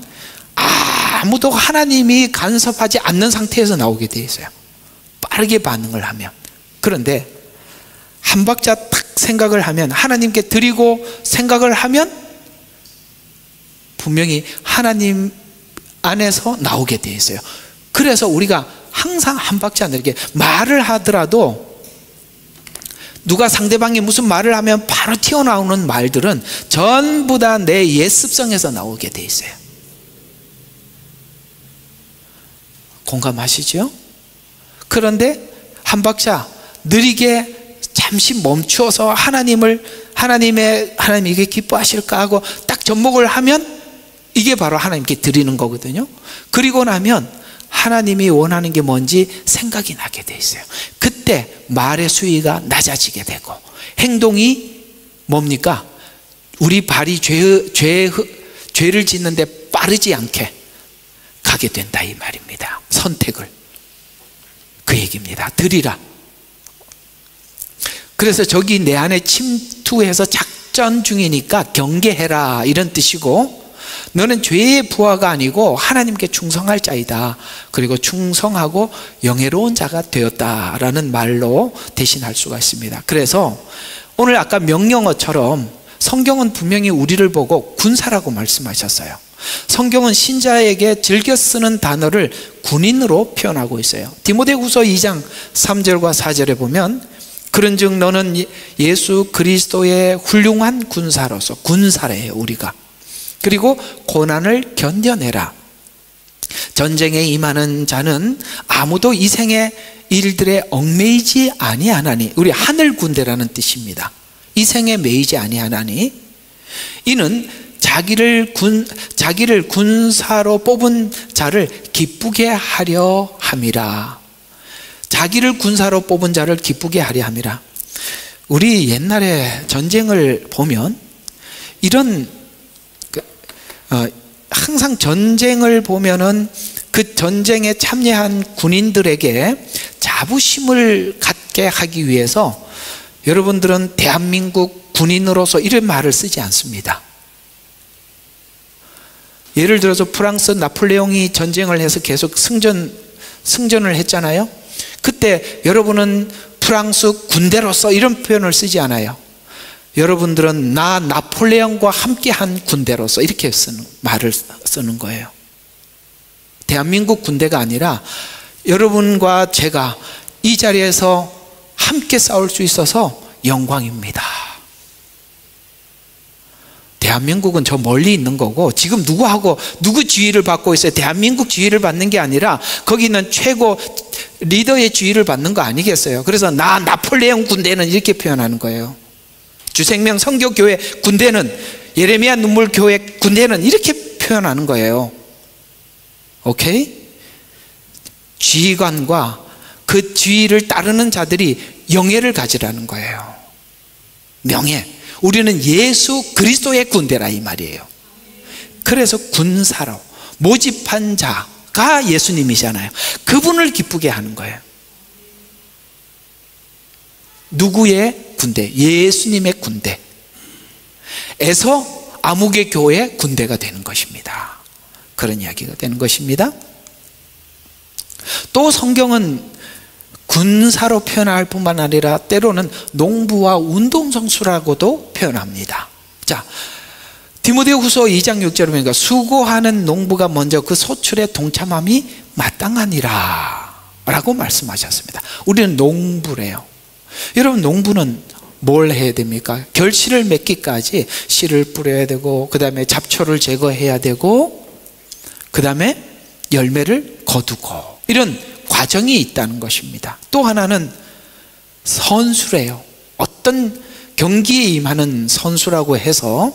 아무도 하나님이 간섭하지 않는 상태에서 나오게 돼 있어요. 빠르게 반응을 하면. 그런데 한 박자 탁 생각을 하면, 하나님께 드리고 생각을 하면 분명히 하나님 안에서 나오게 돼 있어요. 그래서 우리가 항상 한 박자 느리게 말을 하더라도, 누가 상대방이 무슨 말을 하면 바로 튀어나오는 말들은 전부 다 내 옛습성에서 나오게 돼 있어요. 공감하시죠? 그런데 한 박자 느리게 잠시 멈추어서 하나님 이게 기뻐하실까 하고 딱 접목을 하면 이게 바로 하나님께 드리는 거거든요. 그리고 나면 하나님이 원하는 게 뭔지 생각이 나게 돼 있어요. 그때 말의 수위가 낮아지게 되고, 행동이 뭡니까? 우리 발이 죄를 짓는데 빠르지 않게 가게 된다, 이 말입니다. 선택을. 그 얘기입니다. 드리라. 그래서 저기 내 안에 침투해서 작전 중이니까 경계해라, 이런 뜻이고, 너는 죄의 부하가 아니고 하나님께 충성할 자이다. 그리고 충성하고 영예로운 자가 되었다라는 말로 대신할 수가 있습니다. 그래서 오늘 아까 명령어처럼 성경은 분명히 우리를 보고 군사라고 말씀하셨어요. 성경은 신자에게 즐겨 쓰는 단어를 군인으로 표현하고 있어요. 디모데후서 2장 3절과 4절에 보면, 그런즉 너는 예수 그리스도의 훌륭한 군사로서, 군사래요 우리가. 그리고 고난을 견뎌내라. 전쟁에 임하는 자는 아무도 이 생의 일들에 얽매이지 아니하나니, 우리 하늘 군대라는 뜻입니다. 이 생에 매이지 아니하나니, 이는 자기를 군사로 뽑은 자를 기쁘게 하려 함이라. 자기를 군사로 뽑은 자를 기쁘게 하려 함이라. 우리 옛날에 전쟁을 보면 이런 항상 전쟁을 보면은 그 전쟁에 참여한 군인들에게 자부심을 갖게 하기 위해서 여러분들은 대한민국 군인으로서 이런 말을 쓰지 않습니다. 예를 들어서 프랑스 나폴레옹이 전쟁을 해서 계속 승전을 했잖아요. 그때 여러분은 프랑스 군대로서 이런 표현을 쓰지 않아요. 여러분들은 나 나폴레옹과 함께한 군대로서 이렇게 말을 쓰는 거예요. 대한민국 군대가 아니라 여러분과 제가 이 자리에서 함께 싸울 수 있어서 영광입니다. 대한민국은 저 멀리 있는 거고, 지금 누구 지휘를 받고 있어요? 대한민국 지휘를 받는 게 아니라 거기는 최고 리더의 지휘를 받는 거 아니겠어요? 그래서 나 나폴레옹 군대는 이렇게 표현하는 거예요. 주생명 선교교회 군대는, 예레미야 눈물교회 군대는 이렇게 표현하는 거예요. 오케이? 지휘관과 그 지휘를 따르는 자들이 영예를 가지라는 거예요. 명예. 우리는 예수 그리스도의 군대라, 이 말이에요. 그래서 군사로 모집한 자가 예수님이잖아요. 그분을 기쁘게 하는 거예요. 누구의 군대? 예수님의 군대에서 아무개 교회 군대가 되는 것입니다. 그런 이야기가 되는 것입니다. 또 성경은 군사로 표현할 뿐만 아니라 때로는 농부와 운동선수라고도 표현합니다. 자, 디모데후서 2장 6절에 보니까 수고하는 농부가 먼저 그 소출에 동참함이 마땅하니라 라고 말씀하셨습니다. 우리는 농부래요. 여러분, 농부는 뭘 해야 됩니까? 결실을 맺기까지 씨를 뿌려야 되고, 그 다음에 잡초를 제거해야 되고, 그 다음에 열매를 거두고, 이런 과정이 있다는 것입니다. 또 하나는 선수래요. 어떤 경기에 임하는 선수라고 해서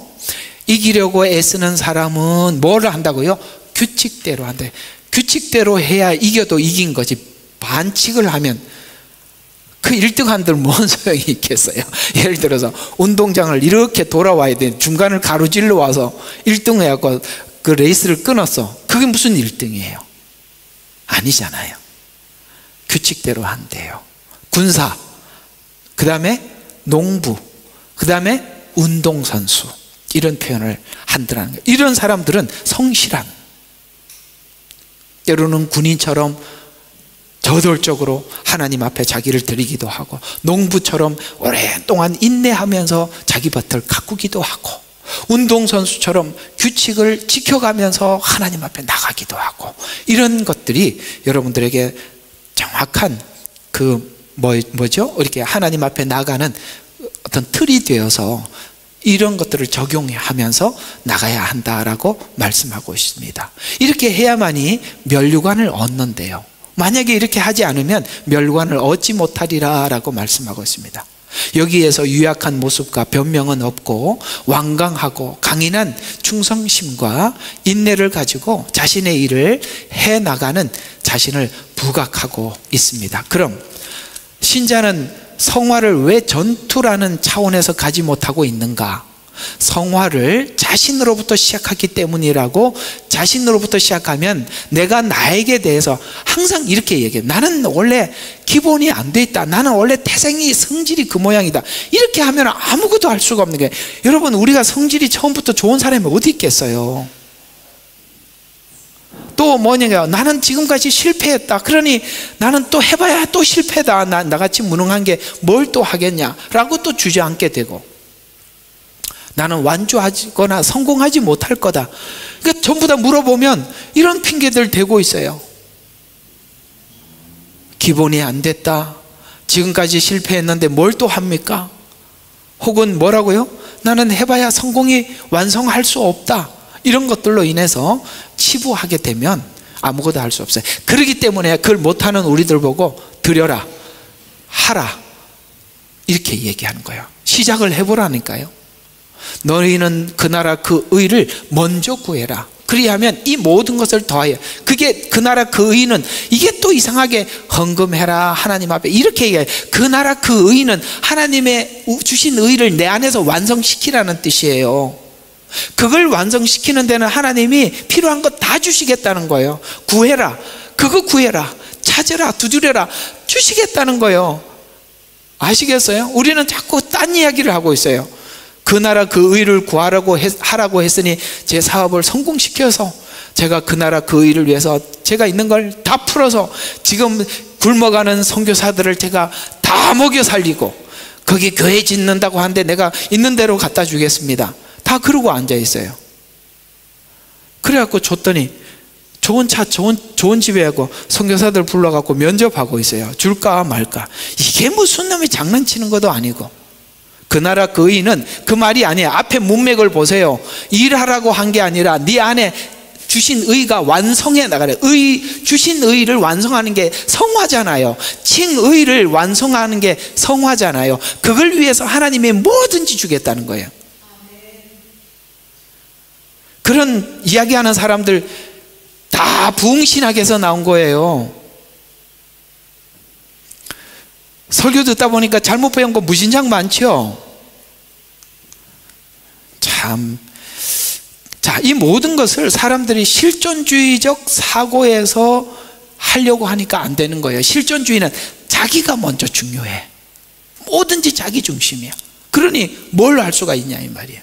이기려고 애쓰는 사람은 뭘 한다고요? 규칙대로 한대. 규칙대로 해야 이겨도 이긴 거지, 반칙을 하면 그 1등한들 뭔 소용이 있겠어요? 예를 들어서 운동장을 이렇게 돌아와야 돼. 중간을 가로질러 와서 1등 해갖고 그 레이스를 끊었어. 그게 무슨 1등이에요? 아니잖아요. 규칙대로 한대요. 군사, 그 다음에 농부, 그 다음에 운동선수, 이런 표현을 한다는 거예요. 이런 사람들은 성실한, 때로는 군인처럼 저돌적으로 하나님 앞에 자기를 드리기도 하고, 농부처럼 오랫동안 인내하면서 자기 밭을 가꾸기도 하고, 운동선수처럼 규칙을 지켜가면서 하나님 앞에 나가기도 하고, 이런 것들이 여러분들에게 정확한 이렇게 하나님 앞에 나가는 어떤 틀이 되어서 이런 것들을 적용하면서 나가야 한다라고 말씀하고 있습니다. 이렇게 해야만이 면류관을 얻는데요, 만약에 이렇게 하지 않으면 면류관을 얻지 못하리라 라고 말씀하고 있습니다. 여기에서 유약한 모습과 변명은 없고 완강하고 강인한 충성심과 인내를 가지고 자신의 일을 해나가는 자신을 부각하고 있습니다. 그럼 신자는 성화를 왜 전투라는 차원에서 가지 못하고 있는가? 성화를 자신으로부터 시작하기 때문이라고. 자신으로부터 시작하면 내가 나에게 대해서 항상 이렇게 얘기해요. 나는 원래 기본이 안 돼 있다, 나는 원래 태생이 성질이 그 모양이다, 이렇게 하면 아무것도 할 수가 없는 거예요. 여러분, 우리가 성질이 처음부터 좋은 사람이 어디 있겠어요? 또 뭐냐면 나는 지금까지 실패했다, 그러니 나는 또 해봐야 또 실패다, 나같이 무능한 게 뭘 또 하겠냐 라고 또 주저앉게 되고, 나는 완주하거나 성공하지 못할 거다. 그러니까 전부 다 물어보면 이런 핑계들 대고 있어요. 기본이 안 됐다, 지금까지 실패했는데 뭘 또 합니까? 혹은 뭐라고요? 나는 해봐야 성공이 완성할 수 없다. 이런 것들로 인해서 치부하게 되면 아무것도 할 수 없어요. 그렇기 때문에 그걸 못하는 우리들 보고 드려라, 하라, 이렇게 얘기하는 거예요. 시작을 해보라니까요. 너희는 그 나라 그 의를 먼저 구해라. 그리하면 이 모든 것을 더하여. 그게 그 나라 그 의는, 이게 또 이상하게 헌금해라 하나님 앞에 이렇게 얘기해요. 그 나라 그 의는 하나님의 주신 의를 내 안에서 완성시키라는 뜻이에요. 그걸 완성시키는 데는 하나님이 필요한 것 다 주시겠다는 거예요. 구해라, 그거 구해라, 찾으라, 두드려라, 주시겠다는 거예요. 아시겠어요? 우리는 자꾸 딴 이야기를 하고 있어요. 그 나라 그 의를 구하라고 하라고 했으니 제 사업을 성공시켜서 제가 그 나라 그 의를 위해서 제가 있는 걸 다 풀어서 지금 굶어가는 선교사들을 제가 다 먹여 살리고, 거기 교회 짓는다고 하는데 내가 있는 대로 갖다 주겠습니다, 다 그러고 앉아 있어요. 그래갖고 줬더니 좋은 차, 좋은 집에 하고 선교사들 불러갖고 면접하고 있어요. 줄까 말까. 이게 무슨 놈이 장난치는 것도 아니고. 그 나라 그 의는 그 말이 아니에요. 앞에 문맥을 보세요. 일하라고 한 게 아니라 네 안에 주신 의가 완성해 나가래. 주신 의를 완성하는 게 성화잖아요. 칭의를 완성하는 게 성화잖아요. 그걸 위해서 하나님이 뭐든지 주겠다는 거예요. 그런 이야기하는 사람들 다 부흥신학에서 나온 거예요. 설교 듣다 보니까 잘못 배운 거 무진장 많죠. 참, 자, 이 모든 것을 사람들이 실존주의적 사고에서 하려고 하니까 안 되는 거예요. 실존주의는 자기가 먼저 중요해. 뭐든지 자기 중심이야. 그러니 뭘 할 수가 있냐 이 말이에요.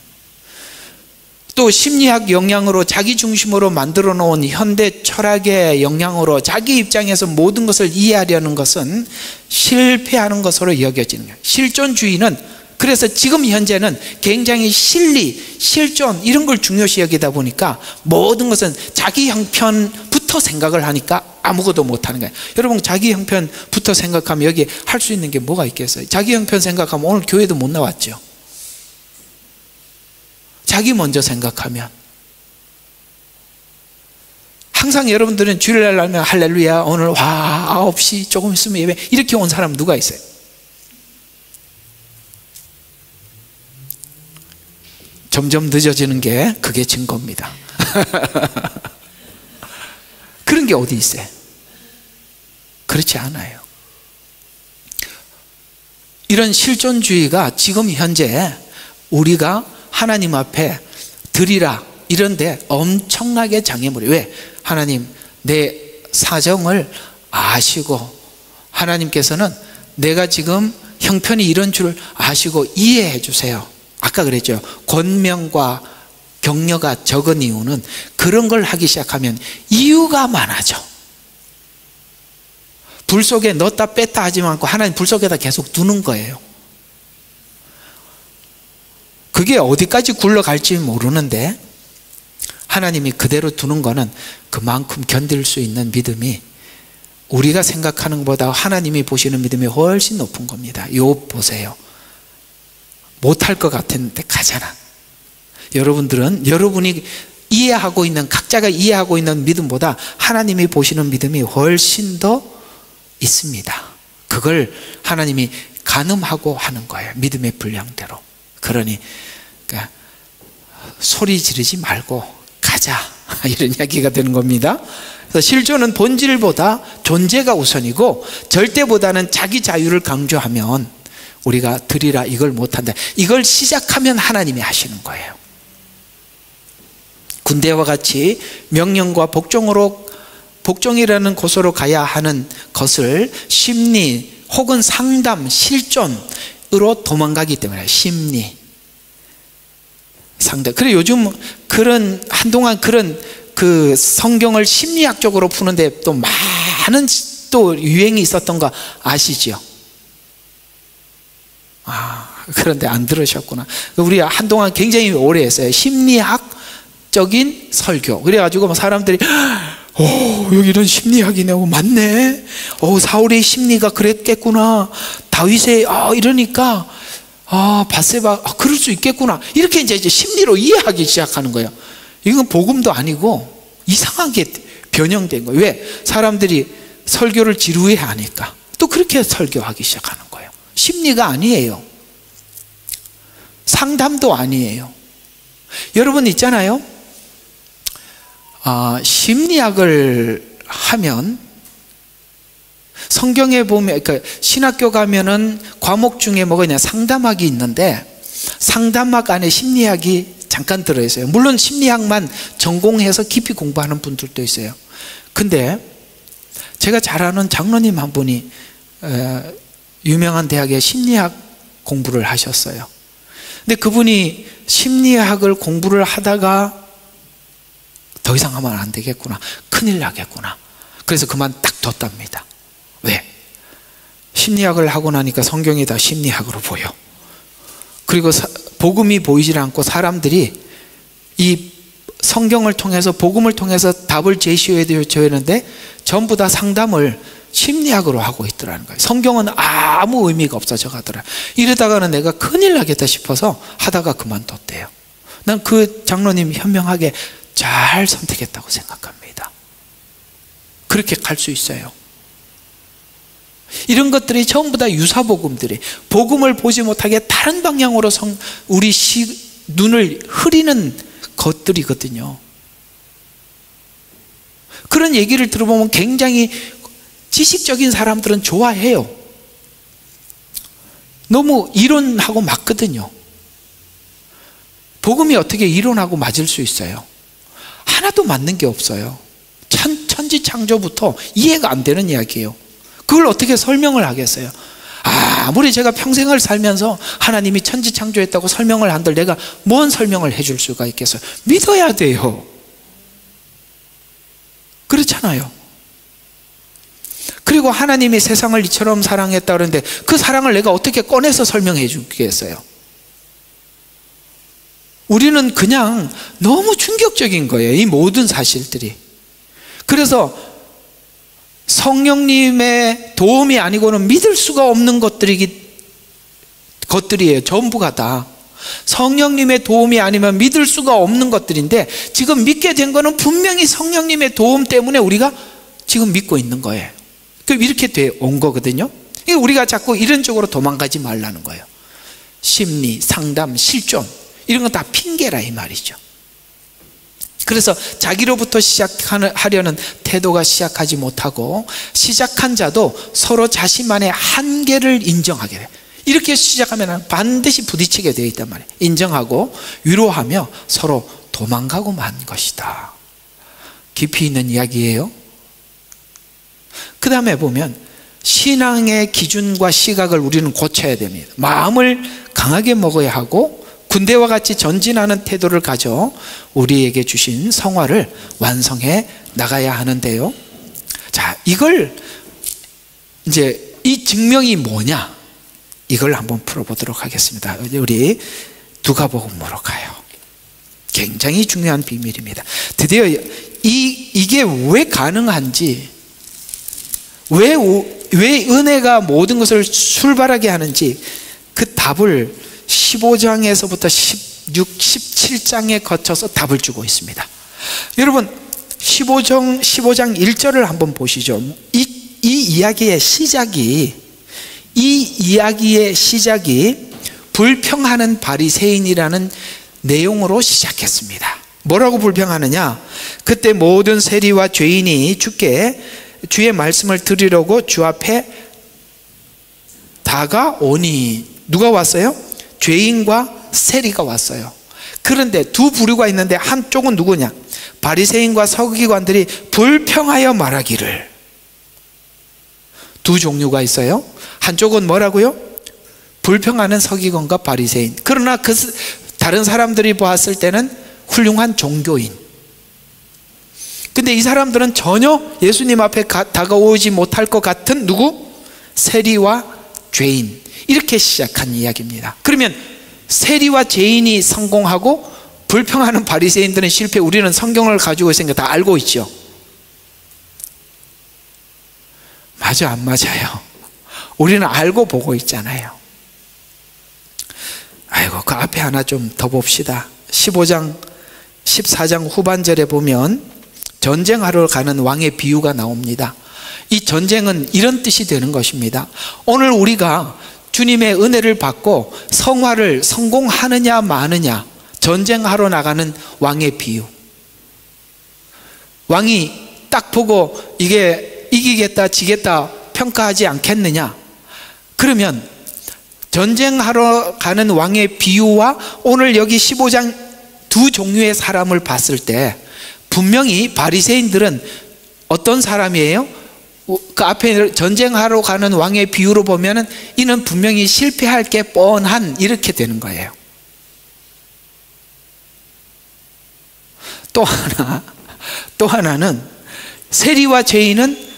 또 심리학 영향으로 자기 중심으로 만들어 놓은 현대 철학의 영향으로 자기 입장에서 모든 것을 이해하려는 것은 실패하는 것으로 여겨지는 거예요. 실존주의는 그래서 지금 현재는 굉장히 실리, 실존 이런 걸 중요시 여기다 보니까 모든 것은 자기 형편부터 생각을 하니까 아무것도 못하는 거예요. 여러분, 자기 형편부터 생각하면 여기 할 수 있는 게 뭐가 있겠어요? 자기 형편 생각하면 오늘 교회도 못 나왔죠. 자기 먼저 생각하면. 항상 여러분들은 주일날 날면 할렐루야 오늘 와 9시 조금 있으면 예배 이렇게 온 사람 누가 있어요? 점점 늦어지는 게 그게 증거입니다. 그런 게 어디 있어요? 그렇지 않아요. 이런 실존주의가 지금 현재 우리가 하나님 앞에 드리라 이런데 엄청나게 장애물이에요. 왜? 하나님 내 사정을 아시고 하나님께서는 내가 지금 형편이 이런 줄 아시고 이해해 주세요. 아까 그랬죠. 권명과 격려가 적은 이유는 그런 걸 하기 시작하면 이유가 많아져. 불 속에 넣었다 뺐다 하지 않고 하나님 불 속에다 계속 두는 거예요. 그게 어디까지 굴러갈지 모르는데 하나님이 그대로 두는 거는 그만큼 견딜 수 있는 믿음이 우리가 생각하는 것보다 하나님이 보시는 믿음이 훨씬 높은 겁니다. 욥 보세요. 못할 것 같은데 가잖아. 여러분들은 여러분이 이해하고 있는, 각자가 이해하고 있는 믿음보다 하나님이 보시는 믿음이 훨씬 더 있습니다. 그걸 하나님이 가늠하고 하는 거예요. 믿음의 분량대로. 그러니 그러니까 소리 지르지 말고 가자, 이런 이야기가 되는 겁니다. 그래서 실존은 본질보다 존재가 우선이고 절대보다는 자기 자유를 강조하면 우리가 드리라 이걸 못한다. 이걸 시작하면 하나님이 하시는 거예요. 군대와 같이 명령과 복종이라는 곳으로 가야 하는 것을 심리 혹은 상담, 실존으로 도망가기 때문에 심리, 상담. 그래 요즘 한동안 그런 그 성경을 심리학적으로 푸는데 또 많은 또 유행이 있었던 거 아시죠? 그런데 안 들으셨구나. 우리 한동안 굉장히 오래 했어요. 심리학적인 설교. 그래가지고 사람들이 여기 이런 심리학이네. 맞네. 사울의 심리가 그랬겠구나. 다윗의 이러니까 바세바 그럴 수 있겠구나. 이렇게 이제 심리로 이해하기 시작하는 거예요. 이건 복음도 아니고 이상하게 변형된 거예요. 왜? 사람들이 설교를 지루해 하니까 또 그렇게 설교하기 시작하는 거예요. 심리가 아니에요. 상담도 아니에요. 여러분 있잖아요. 심리학을 하면 성경에 보면, 그러니까 신학교 가면은 과목 중에 뭐가 있냐, 상담학이 있는데 상담학 안에 심리학이 잠깐 들어있어요. 물론 심리학만 전공해서 깊이 공부하는 분들도 있어요. 근데 제가 잘 아는 장로님 한 분이 유명한 대학에 심리학 공부를 하셨어요. 근데 그분이 심리학을 공부를 하다가 더 이상 하면 안 되겠구나, 큰일 나겠구나, 그래서 그만 딱 뒀답니다. 왜? 심리학을 하고 나니까 성경이 다 심리학으로 보여. 그리고 복음이 보이질 않고 사람들이 이 성경을 통해서, 복음을 통해서 답을 제시해야 되는데 전부 다 상담을 심리학으로 하고 있더라는 거예요. 성경은 아무 의미가 없어져 가더라. 이러다가는 내가 큰일 나겠다 싶어서 하다가 그만뒀대요. 난 그 장로님 현명하게 잘 선택했다고 생각합니다. 그렇게 갈 수 있어요. 이런 것들이 전부 다 유사복음들이, 복음을 보지 못하게 다른 방향으로 우리 눈을 흐리는 것들이거든요. 그런 얘기를 들어보면 굉장히 지식적인 사람들은 좋아해요. 너무 이론하고 맞거든요. 복음이 어떻게 이론하고 맞을 수 있어요? 하나도 맞는 게 없어요. 천지창조부터 이해가 안 되는 이야기예요. 그걸 어떻게 설명을 하겠어요? 아무리 제가 평생을 살면서 하나님이 천지창조했다고 설명을 한들 내가 뭔 설명을 해줄 수가 있겠어요? 믿어야 돼요. 그렇잖아요. 그리고 하나님이 세상을 이처럼 사랑했다 그러는데 그 사랑을 내가 어떻게 꺼내서 설명해 주겠어요? 우리는 그냥 너무 충격적인 거예요, 이 모든 사실들이. 그래서 성령님의 도움이 아니고는 믿을 수가 없는 것들이에요. 전부가 다 성령님의 도움이 아니면 믿을 수가 없는 것들인데, 지금 믿게 된 거는 분명히 성령님의 도움 때문에 우리가 지금 믿고 있는 거예요. 그럼 이렇게 돼 온 거거든요. 우리가 자꾸 이런 쪽으로 도망가지 말라는 거예요. 심리, 상담, 실존 이런 건 다 핑계라 이 말이죠. 그래서 자기로부터 시작하려는 태도가 시작하지 못하고, 시작한 자도 서로 자신만의 한계를 인정하게 돼요. 이렇게 시작하면 반드시 부딪히게 되어 있단 말이에요. 인정하고 위로하며 서로 도망가고 만 것이다. 깊이 있는 이야기예요. 그 다음에 보면 신앙의 기준과 시각을 우리는 고쳐야 됩니다. 마음을 강하게 먹어야 하고 군대와 같이 전진하는 태도를 가져 우리에게 주신 성화를 완성해 나가야 하는데요. 자, 이걸 이제 이 증명이 뭐냐? 이걸 한번 풀어보도록 하겠습니다. 우리 누가복음으로 가요. 굉장히 중요한 비밀입니다. 드디어 이게 왜 가능한지, 왜 은혜가 모든 것을 출발하게 하는지 그 답을 15장에서부터 16, 17장에 거쳐서 답을 주고 있습니다. 여러분 15장 1절을 한번 보시죠. 이 이야기의 시작이 불평하는 바리새인이라는 내용으로 시작했습니다. 뭐라고 불평하느냐? 그때 모든 세리와 죄인이 주의 말씀을 들으려고 주 앞에 다가오니. 누가 왔어요? 죄인과 세리가 왔어요. 그런데 두 부류가 있는데 한쪽은 누구냐? 바리새인과 서기관들이 불평하여 말하기를. 두 종류가 있어요. 한쪽은 뭐라고요? 불평하는 서기관과 바리새인. 그러나 다른 사람들이 보았을 때는 훌륭한 종교인. 근데 이 사람들은 전혀 예수님 앞에 다가오지 못할 것 같은 누구? 세리와 죄인. 이렇게 시작한 이야기입니다. 그러면 세리와 죄인이 성공하고 불평하는 바리새인들은 실패. 우리는 성경을 가지고 있으니까 다 알고 있죠. 맞아, 안 맞아요? 우리는 알고 보고 있잖아요. 아이고, 그 앞에 하나 좀 더 봅시다. 14장 후반절에 보면 전쟁하러 가는 왕의 비유가 나옵니다. 이 전쟁은 이런 뜻이 되는 것입니다. 오늘 우리가 주님의 은혜를 받고 성화를 성공하느냐 마느냐, 전쟁하러 나가는 왕의 비유. 왕이 딱 보고 이게 이기겠다 지겠다 평가하지 않겠느냐? 그러면 전쟁하러 가는 왕의 비유와 오늘 여기 15장 두 종류의 사람을 봤을 때 분명히 바리새인들은 어떤 사람이에요? 그 앞에 전쟁하러 가는 왕의 비유로 보면은 이는 분명히 실패할 게 뻔한, 이렇게 되는 거예요. 또 하나는 세리와 죄인은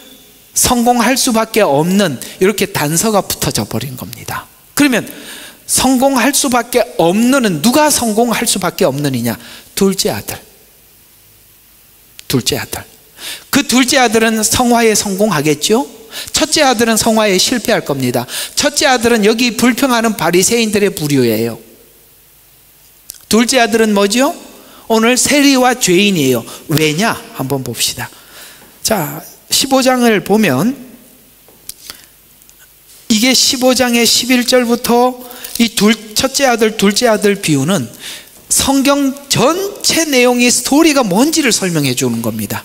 성공할 수밖에 없는, 이렇게 단서가 붙어져 버린 겁니다. 그러면 성공할 수밖에 없는, 누가 성공할 수밖에 없느냐? 둘째 아들. 그 둘째 아들은 성화에 성공하겠죠? 첫째 아들은 성화에 실패할 겁니다. 첫째 아들은 여기 불평하는 바리새인들의 부류예요. 둘째 아들은 뭐죠? 오늘 세리와 죄인이에요. 왜냐? 한번 봅시다. 자, 15장을 보면 이게 15장의 11절부터 이 첫째 아들 둘째 아들 비유는 성경 전체 내용의 스토리가 뭔지를 설명해 주는 겁니다.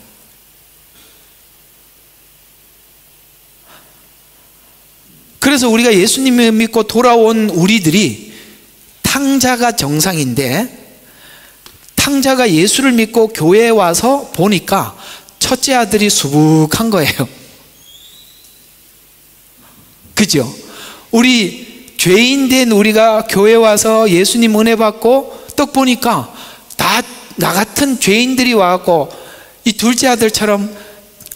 그래서 우리가 예수님을 믿고 돌아온 우리들이 탕자가 정상인데, 탕자가 예수를 믿고 교회에 와서 보니까 첫째 아들이 수북한 거예요. 그죠? 우리 죄인 된 우리가 교회 와서 예수님 은혜 받고 떡 보니까 다 나 같은 죄인들이 와갖고 이 둘째 아들처럼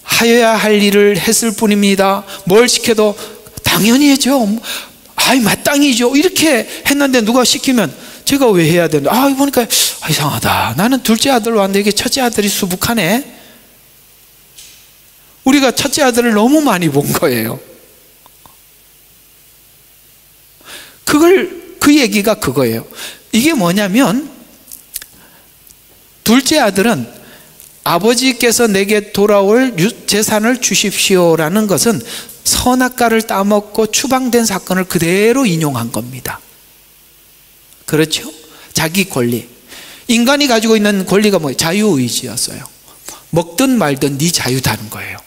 하여야 할 일을 했을 뿐입니다. 뭘 시켜도 당연히 해죠. 아이, 마땅히죠. 이렇게 했는데 누가 시키면 제가 왜 해야 되는데, 보니까 이상하다. 나는 둘째 아들 왔는데 이게 첫째 아들이 수북하네. 우리가 첫째 아들을 너무 많이 본 거예요. 그 얘기가 그거예요. 이게 뭐냐면, 둘째 아들은 아버지께서 내게 돌아올 재산을 주십시오라는 것은 선악과를 따먹고 추방된 사건을 그대로 인용한 겁니다. 그렇죠? 자기 권리. 인간이 가지고 있는 권리가 뭐예요? 자유의지였어요. 먹든 말든 네 자유다는 거예요.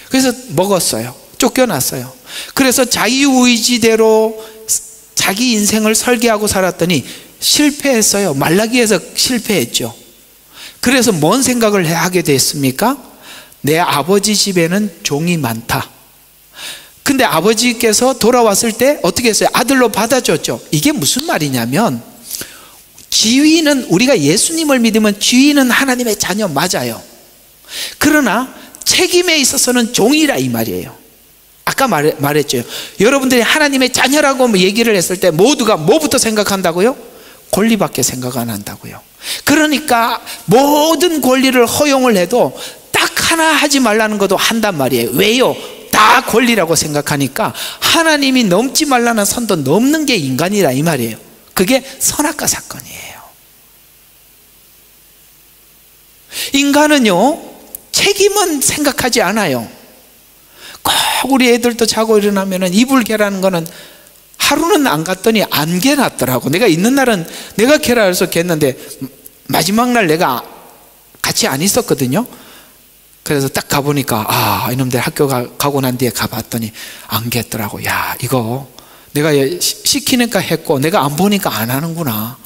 그래서 먹었어요. 쫓겨났어요. 그래서 자유의지대로 자기 인생을 설계하고 살았더니 실패했어요. 말라기에서 실패했죠. 그래서 뭔 생각을 하게 됐습니까? 내 아버지 집에는 종이 많다. 근데 아버지께서 돌아왔을 때 어떻게 했어요? 아들로 받아줬죠. 이게 무슨 말이냐면, 지위는, 우리가 예수님을 믿으면 지위는 하나님의 자녀 맞아요. 그러나 책임에 있어서는 종이라 이 말이에요. 아까 말했죠. 여러분들이 하나님의 자녀라고 얘기를 했을 때 모두가 뭐부터 생각한다고요? 권리밖에 생각 안 한다고요. 그러니까 모든 권리를 허용을 해도 딱 하나 하지 말라는 것도 한단 말이에요. 왜요? 다 권리라고 생각하니까 하나님이 넘지 말라는 선도 넘는 게 인간이라 이 말이에요. 그게 선악과 사건이에요. 인간은요, 책임은 생각하지 않아요. 꼭 우리 애들도 자고 일어나면 이불 개라는 거는 하루는 안 갔더니 안 개놨더라고. 내가 있는 날은 내가 개라 해서 갰는데 마지막 날 내가 같이 안 있었거든요. 그래서 딱 가보니까 이놈들 학교 가고 난 뒤에 가봤더니 안 겠더라고. 야, 이거 내가 시키니까 했고 내가 안 보니까 안 하는구나.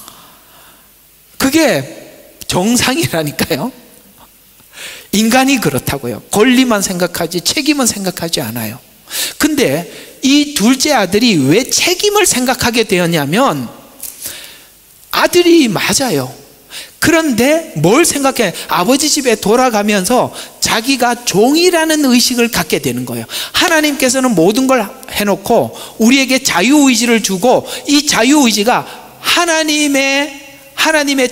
그게 정상이라니까요. 인간이 그렇다고요. 권리만 생각하지 책임은 생각하지 않아요. 근데 이 둘째 아들이 왜 책임을 생각하게 되었냐면, 아들이 맞아요. 그런데 뭘 생각해? 아버지 집에 돌아가면서 자기가 종이라는 의식을 갖게 되는 거예요. 하나님께서는 모든 걸 해놓고 우리에게 자유의지를 주고, 이 자유의지가 하나님의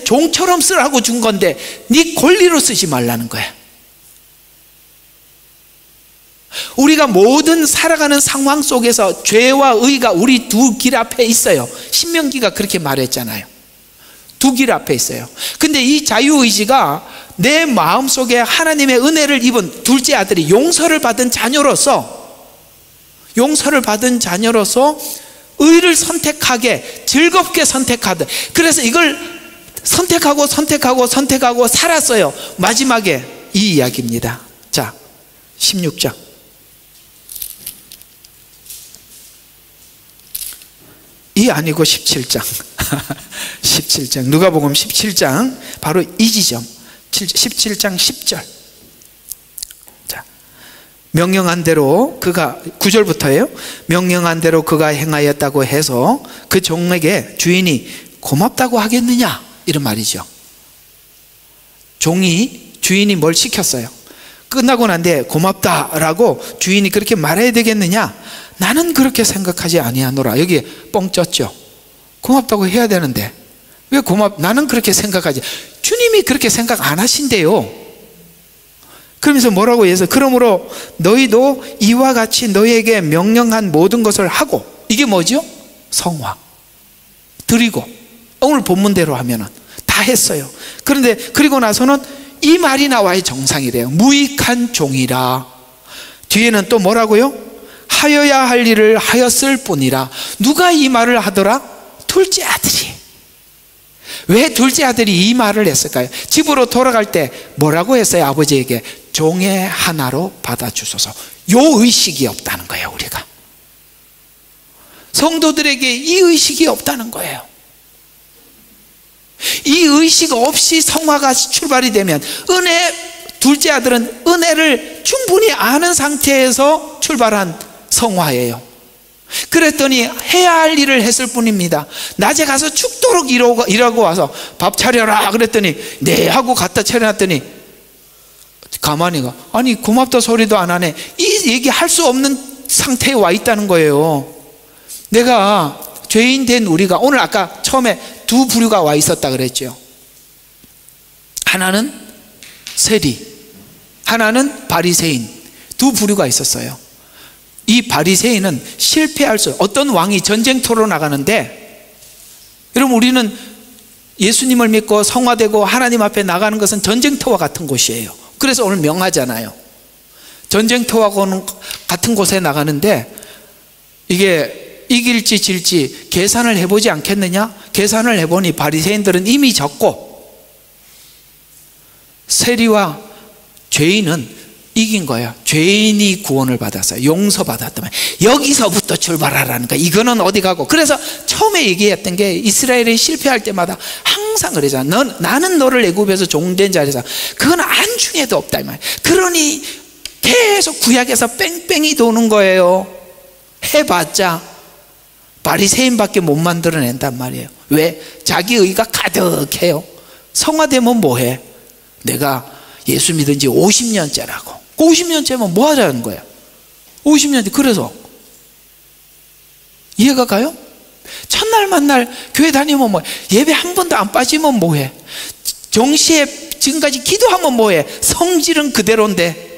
종처럼 쓰라고 준 건데 네 권리로 쓰지 말라는 거야. 우리가 모든 살아가는 상황 속에서 죄와 의가 우리 두 길 앞에 있어요. 신명기가 그렇게 말했잖아요. 두 길 앞에 있어요. 근데 이 자유의지가 내 마음속에 하나님의 은혜를 입은 둘째 아들이 용서를 받은 자녀로서 의를 선택하게, 즐겁게 선택하듯, 그래서 이걸 선택하고 살았어요. 마지막에 이 이야기입니다. 자, 16장. 이 아니고 17장. 17장. 누가복음 17장. 바로 이 지점. 17장 10절. 자, 명령한 대로 그가, 9절부터예요. 명령한 대로 그가 행하였다고 해서 그 종에게 주인이 고맙다고 하겠느냐, 이런 말이죠. 주인이 뭘 시켰어요. 끝나고 난 뒤에 고맙다라고 주인이 그렇게 말해야 되겠느냐? 나는 그렇게 생각하지 아니하노라. 여기 뻥 쪘죠. 고맙다고 해야 되는데 왜 나는 그렇게 생각하지. 주님이 그렇게 생각 안 하신대요. 그러면서 뭐라고 해서, 그러므로 너희도 이와 같이 너희에게 명령한 모든 것을 하고, 이게 뭐죠? 성화 드리고, 오늘 본문대로 하면은 다 했어요. 그런데 그리고 나서는 이 말이 나와야 정상이래요. 무익한 종이라. 뒤에는 또 뭐라고요? 하여야 할 일을 하였을 뿐이라. 누가 이 말을 하더라? 둘째 아들이. 왜 둘째 아들이 이 말을 했을까요? 집으로 돌아갈 때 뭐라고 했어요? 아버지에게 종의 하나로 받아주소서. 요 의식이 없다는 거예요. 우리가 성도들에게 이 의식이 없다는 거예요. 이 의식 없이 성화가 출발이 되면, 둘째 아들은 은혜를 충분히 아는 상태에서 출발한 성화예요. 그랬더니 해야 할 일을 했을 뿐입니다. 낮에 가서 죽도록 일하고 와서 밥 차려라 그랬더니 네 하고 갖다 차려놨더니 가만히 가. 아니, 고맙다 소리도 안 하네. 이 얘기 할 수 없는 상태에 와 있다는 거예요. 내가 죄인 된 우리가, 오늘 아까 처음에 두 부류가 와 있었다 그랬죠. 하나는 세리, 하나는 바리새인. 두 부류가 있었어요. 이 바리새인은 실패할 수, 어떤 왕이 전쟁터로 나가는데, 여러분 우리는 예수님을 믿고 성화되고 하나님 앞에 나가는 것은 전쟁터와 같은 곳이에요. 그래서 오늘 명하잖아요. 전쟁터와 같은 곳에 나가는데 이게 이길지 질지 계산을 해보지 않겠느냐? 계산을 해보니 바리새인들은 이미 졌고 세리와 죄인은 이긴 거야. 죄인이 구원을 받았어요. 용서받았다면 여기서부터 출발하라는 거야. 이거는 어디 가고. 그래서 처음에 얘기했던 게, 이스라엘이 실패할 때마다 항상 그러잖아. 나는 너를 애굽에서 종된 자리에서, 그건 안중에도 없다 이 말이야. 그러니 계속 구약에서 뺑뺑이 도는 거예요. 해봤자 바리새인밖에 못 만들어낸단 말이에요. 왜? 자기 의가 가득해요. 성화되면 뭐해? 내가 예수 믿은 지 50년째라고. 50년째면 뭐 하자는 거야? 50년. 그래서 이해가 가요? 첫날 만날 교회 다니면 뭐 예배 한 번도 안 빠지면 뭐해? 정시에 지금까지 기도하면 뭐해? 성질은 그대로인데.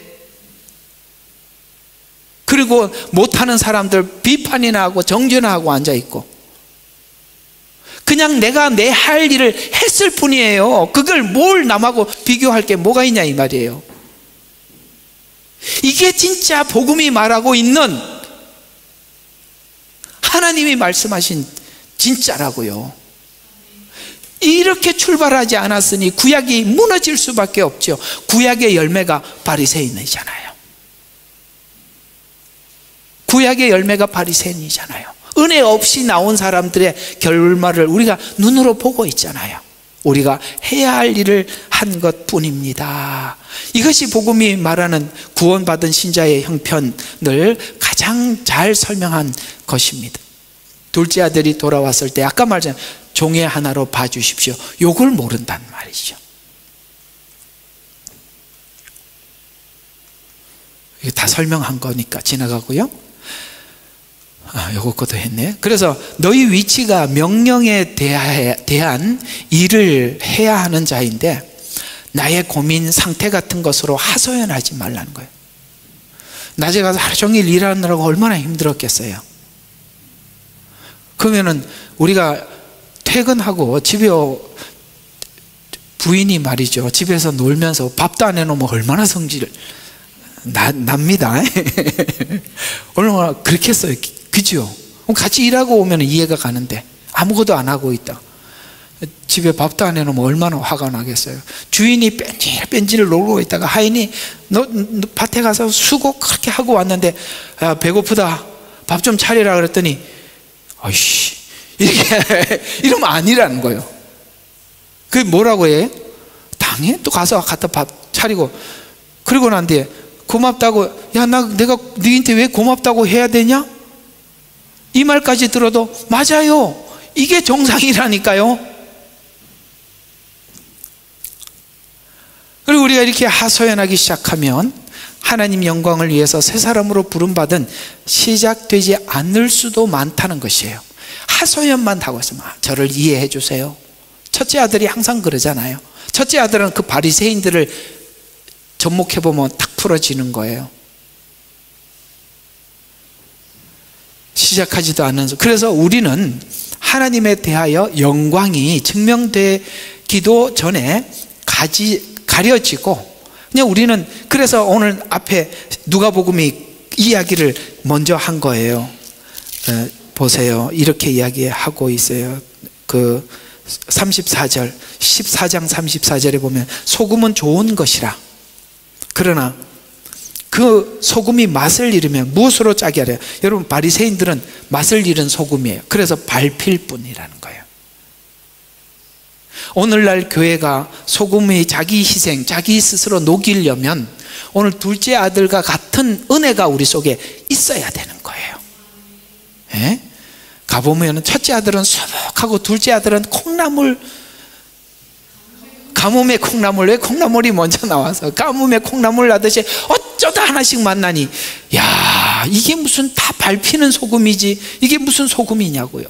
그리고 못하는 사람들 비판이나 하고 정죄나 하고 앉아있고, 그냥 내가 내 할 일을 했을 뿐이에요. 그걸 뭘 남하고 비교할 게 뭐가 있냐 이 말이에요. 이게 진짜 복음이 말하고 있는 하나님이 말씀하신 진짜라고요. 이렇게 출발하지 않았으니 구약이 무너질 수밖에 없죠. 구약의 열매가 바리새인이잖아요. 구약의 열매가 바리새인이잖아요. 은혜 없이 나온 사람들의 결말을 우리가 눈으로 보고 있잖아요. 우리가 해야 할 일을 한 것뿐입니다. 이것이 복음이 말하는 구원받은 신자의 형편을 가장 잘 설명한 것입니다. 둘째 아들이 돌아왔을 때 아까 말했잖아요. 종의 하나로 봐주십시오. 요걸 모른단 말이죠. 이게 다 설명한 거니까 지나가고요. 요것도 했네. 그래서 너희 위치가 명령에 대한 일을 해야 하는 자인데 나의 고민 상태 같은 것으로 하소연하지 말라는 거예요. 낮에 가서 하루 종일 일하느라고 얼마나 힘들었겠어요. 그러면은 우리가 퇴근하고 집에 부인이 말이죠, 집에서 놀면서 밥도 안 해놓으면 얼마나 성질 납니다. 얼마나 그렇겠어요. 그죠? 같이 일하고 오면 이해가 가는데 아무것도 안 하고 있다. 집에 밥도 안 해놓으면 얼마나 화가 나겠어요. 주인이 뺀질뺀질 놀고 있다가 하인이 너 밭에 가서 수고 그렇게 하고 왔는데 야, 배고프다, 밥 좀 차리라 그랬더니 아이씨 이렇게 이러면 아니라는 거예요. 그게 뭐라고 해? 당연히 또 가서 갖다 밥 차리고, 그리고 난 뒤에 고맙다고, 야 내가 너한테 왜 고맙다고 해야 되냐? 이 말까지 들어도 맞아요. 이게 정상이라니까요. 그리고 우리가 이렇게 하소연하기 시작하면 하나님 영광을 위해서 새 사람으로 부름받은 시작되지 않을 수도 많다는 것이에요. 하소연만 하고 있으면 저를 이해해 주세요. 첫째 아들이 항상 그러잖아요. 첫째 아들은 그 바리새인들을 접목해 보면 딱 풀어지는 거예요. 시작하지도 않는. 그래서 우리는 하나님에 대하여 영광이 증명되기도 전에 가려지고, 그냥 우리는 그래서 오늘 앞에 누가복음이 이야기를 먼저 한 거예요. 보세요. 이렇게 이야기하고 있어요. 그 34절, 14장 34절에 보면 소금은 좋은 것이라. 그러나 그 소금이 맛을 잃으면 무엇으로 짜게 하려? 여러분, 바리새인들은 맛을 잃은 소금이에요. 그래서 밟힐 뿐이라는 거예요. 오늘날 교회가 소금이 자기 희생, 자기 스스로 녹이려면 오늘 둘째 아들과 같은 은혜가 우리 속에 있어야 되는 거예요. 예? 가보면 첫째 아들은 수북하고 둘째 아들은 콩나물, 가뭄의 콩나물. 왜 콩나물이 먼저 나와서 가뭄의 콩나물 나듯이 어쩌다 하나씩 만나니, 야 이게 무슨 다 밟히는 소금이지 이게 무슨 소금이냐고요.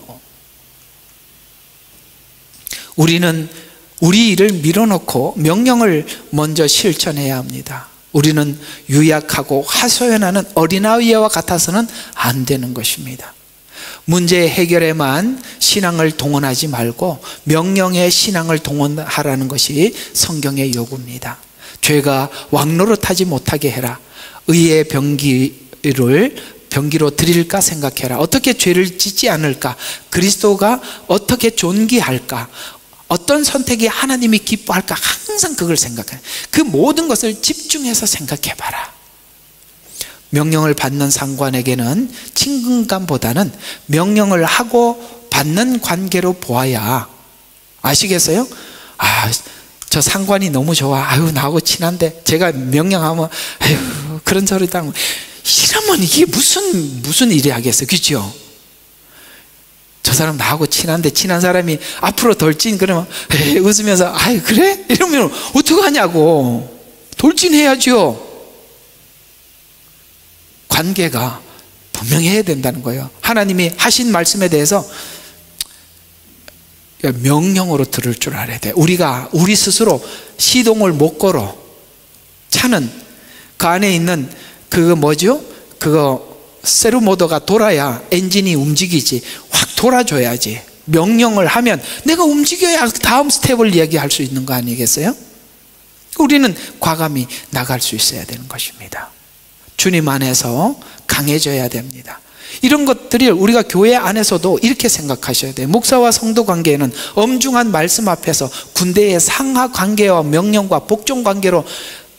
우리는 우리 일을 밀어놓고 명령을 먼저 실천해야 합니다. 우리는 유약하고 하소연하는 어린아이와 같아서는 안 되는 것입니다. 문제 해결에만 신앙을 동원하지 말고 명령의 신앙을 동원하라는 것이 성경의 요구입니다. 죄가 왕노릇하지 못하게 해라. 의의 병기로 드릴까 생각해라. 어떻게 죄를 짓지 않을까? 그리스도가 어떻게 존귀할까? 어떤 선택이 하나님이 기뻐할까? 항상 그걸 생각해. 그 모든 것을 집중해서 생각해봐라. 명령을 받는 상관에게는 친근감보다는 명령을 하고 받는 관계로 보아야, 아시겠어요? 저 상관이 너무 좋아. 아유, 나하고 친한데 제가 명령하면 아유, 그런 소리도 하고 이러면 이게 무슨 일이 하겠어요. 그렇죠? 저 사람 나하고 친한데 친한 사람이 앞으로 돌진 그러면 웃으면서 아유 그래? 이러면 어떡하냐고. 돌진해야죠. 관계가 분명해야 된다는 거예요. 하나님이 하신 말씀에 대해서 명령으로 들을 줄 알아야 돼. 우리가 우리 스스로 시동을 못 걸어. 차는 그 안에 있는 그거 뭐죠? 그거 세르모더가 돌아야 엔진이 움직이지. 확 돌아줘야지. 명령을 하면 내가 움직여야 다음 스텝을 이야기할 수 있는 거 아니겠어요? 우리는 과감히 나갈 수 있어야 되는 것입니다. 주님 안에서 강해져야 됩니다. 이런 것들이 우리가 교회 안에서도 이렇게 생각하셔야 돼요. 목사와 성도 관계는 엄중한 말씀 앞에서 군대의 상하 관계와 명령과 복종 관계로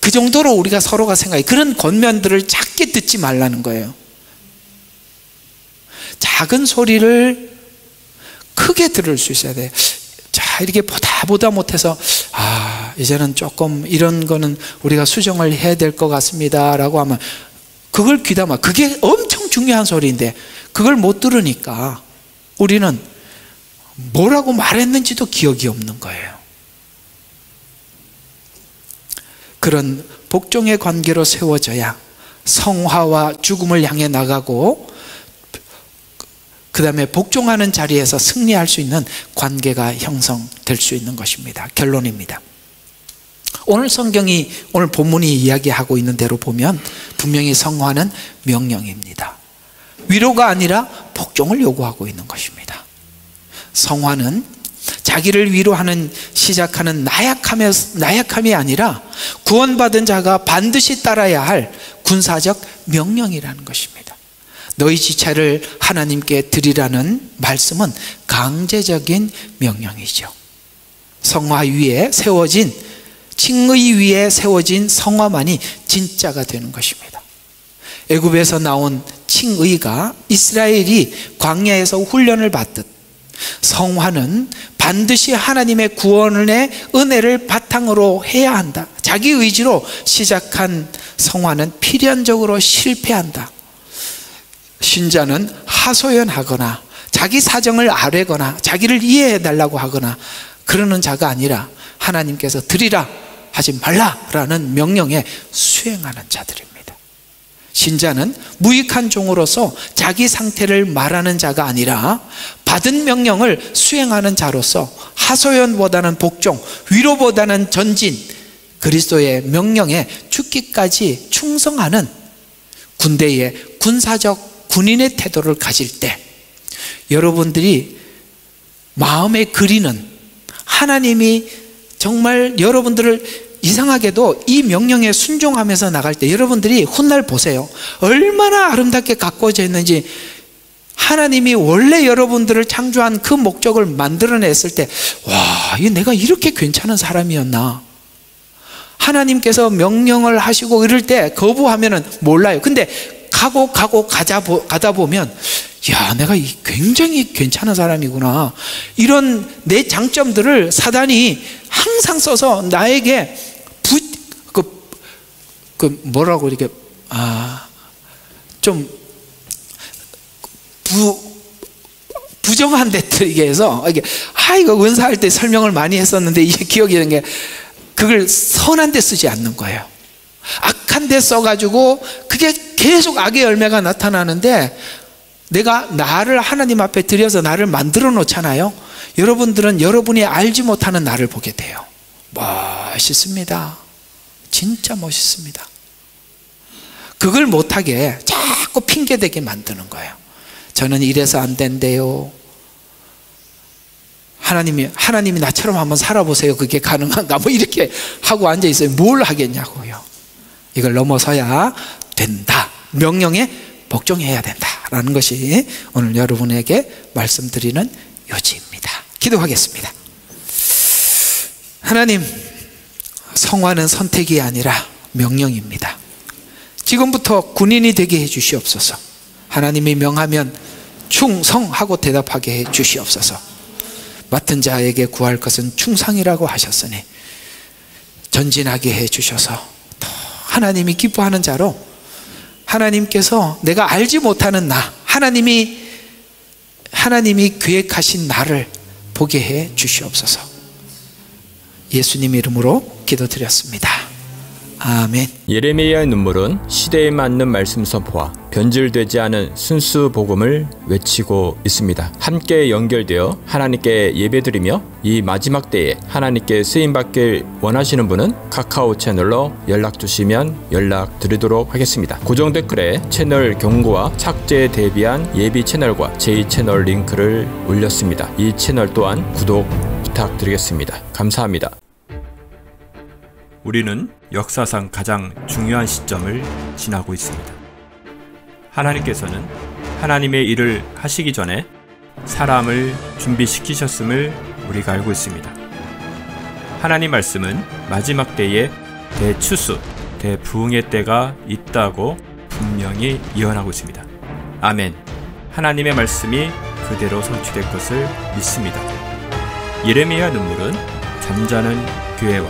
그 정도로 우리가 서로가 생각해. 그런 권면들을 작게 듣지 말라는 거예요. 작은 소리를 크게 들을 수 있어야 돼요. 자, 이렇게 보다 못해서 이제는 조금 이런 거는 우리가 수정을 해야 될 것 같습니다 라고 하면 그걸 귀담아. 그게 엄청 중요한 소리인데 그걸 못 들으니까 우리는 뭐라고 말했는지도 기억이 없는 거예요. 그런 복종의 관계로 세워져야 성화와 죽음을 향해 나가고 그 다음에 복종하는 자리에서 승리할 수 있는 관계가 형성될 수 있는 것입니다. 결론입니다. 오늘 성경이, 오늘 본문이 이야기하고 있는 대로 보면 분명히 성화는 명령입니다. 위로가 아니라 복종을 요구하고 있는 것입니다. 성화는 자기를 위로하는 시작하는 나약함이 아니라 구원받은 자가 반드시 따라야 할 군사적 명령이라는 것입니다. 너희 지체를 하나님께 드리라는 말씀은 강제적인 명령이죠. 성화 위에 세워진, 칭의 위에 세워진 성화만이 진짜가 되는 것입니다. 애굽에서 나온 칭의가 이스라엘이 광야에서 훈련을 받듯 성화는 반드시 하나님의 구원의 은혜를 바탕으로 해야 한다. 자기 의지로 시작한 성화는 필연적으로 실패한다. 신자는 하소연하거나 자기 사정을 아뢰거나 자기를 이해해 달라고 하거나 그러는 자가 아니라 하나님께서 드리라 하지 말라라는 명령에 수행하는 자들입니다. 신자는 무익한 종으로서 자기 상태를 말하는 자가 아니라 받은 명령을 수행하는 자로서 하소연보다는 복종, 위로보다는 전진, 그리스도의 명령에 죽기까지 충성하는 군대의 군사적 군인의 태도를 가질 때 여러분들이 마음에 그리는 하나님이 정말 여러분들을 이상하게도 이 명령에 순종하면서 나갈 때 여러분들이 훗날 보세요. 얼마나 아름답게 가꾸어져 있는지. 하나님이 원래 여러분들을 창조한 그 목적을 만들어냈을 때 와, 내가 이렇게 괜찮은 사람이었나. 하나님께서 명령을 하시고 이럴 때 거부하면은 몰라요. 근데 가다 보면 야, 내가 굉장히 괜찮은 사람이구나. 이런 내 장점들을 사단이 항상 써서 나에게 뭐라고 이렇게 좀 부정한 데들에게 해서 이거 은사할 때 설명을 많이 했었는데 이게 기억이 되는 게 그걸 선한 데 쓰지 않는 거예요. 악한 데 써가지고 그게 계속 악의 열매가 나타나는데 내가 나를 하나님 앞에 드려서 나를 만들어 놓잖아요. 여러분들은 여러분이 알지 못하는 나를 보게 돼요. 멋있습니다. 진짜 멋있습니다. 그걸 못하게 자꾸 핑계대게 만드는 거예요. 저는 이래서 안 된대요. 하나님이 나처럼 한번 살아보세요. 그게 가능한가? 뭐 이렇게 하고 앉아 있어요. 뭘 하겠냐고요. 이걸 넘어서야 된다. 명령에 복종해야 된다라는 것이 오늘 여러분에게 말씀드리는 요지입니다. 기도하겠습니다. 하나님, 성화는 선택이 아니라 명령입니다. 지금부터 군인이 되게 해 주시옵소서. 하나님이 명하면 충성하고 대답하게 해 주시옵소서. 맡은 자에게 구할 것은 충성이라고 하셨으니 전진하게 해 주셔서 또 하나님이 기뻐하는 자로 하나님께서 내가 알지 못하는 나, 하나님이 계획하신 나를 보게 해 주시옵소서. 예수님 이름으로 기도드렸습니다. 아멘. 예레미야의 눈물은 시대에 맞는 말씀 선포와 변질되지 않은 순수 복음을 외치고 있습니다. 함께 연결되어 하나님께 예배드리며 이 마지막 때에 하나님께 쓰임받길 원하시는 분은 카카오 채널로 연락 주시면 연락 드리도록 하겠습니다. 고정 댓글에 채널 경고와 착제에 대비한 예비 채널과 제2채널 링크를 올렸습니다. 이 채널 또한 구독 부탁드리겠습니다. 감사합니다. 우리는 역사상 가장 중요한 시점을 지나고 있습니다. 하나님께서는 하나님의 일을 하시기 전에 사람을 준비시키셨음을 우리가 알고 있습니다. 하나님 말씀은 마지막 때에 대추수, 대부흥의 때가 있다고 분명히 예언하고 있습니다. 아멘. 하나님의 말씀이 그대로 성취될 것을 믿습니다. 예레미야 눈물은 잠자는 교회와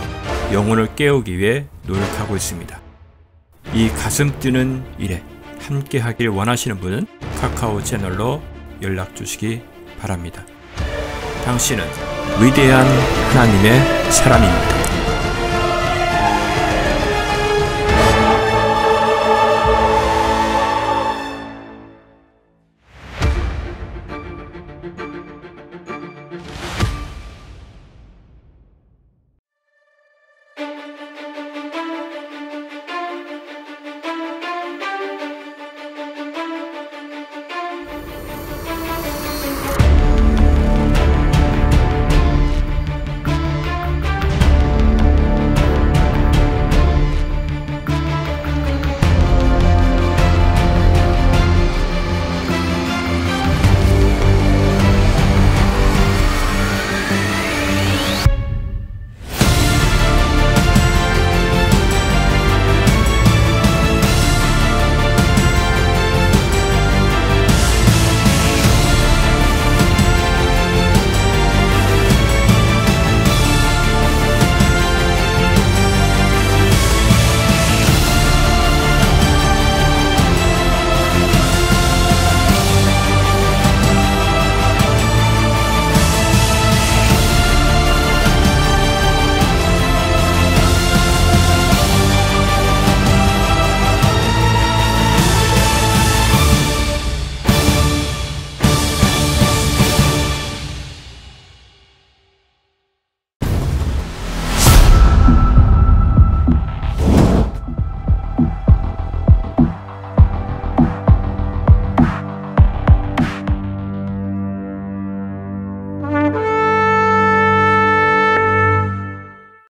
영혼을 깨우기 위해 노력하고 있습니다. 이 가슴 뛰는 일에 함께 하길 원하시는 분은 카카오 채널로 연락 주시기 바랍니다. 당신은 위대한 하나님의 사람입니다.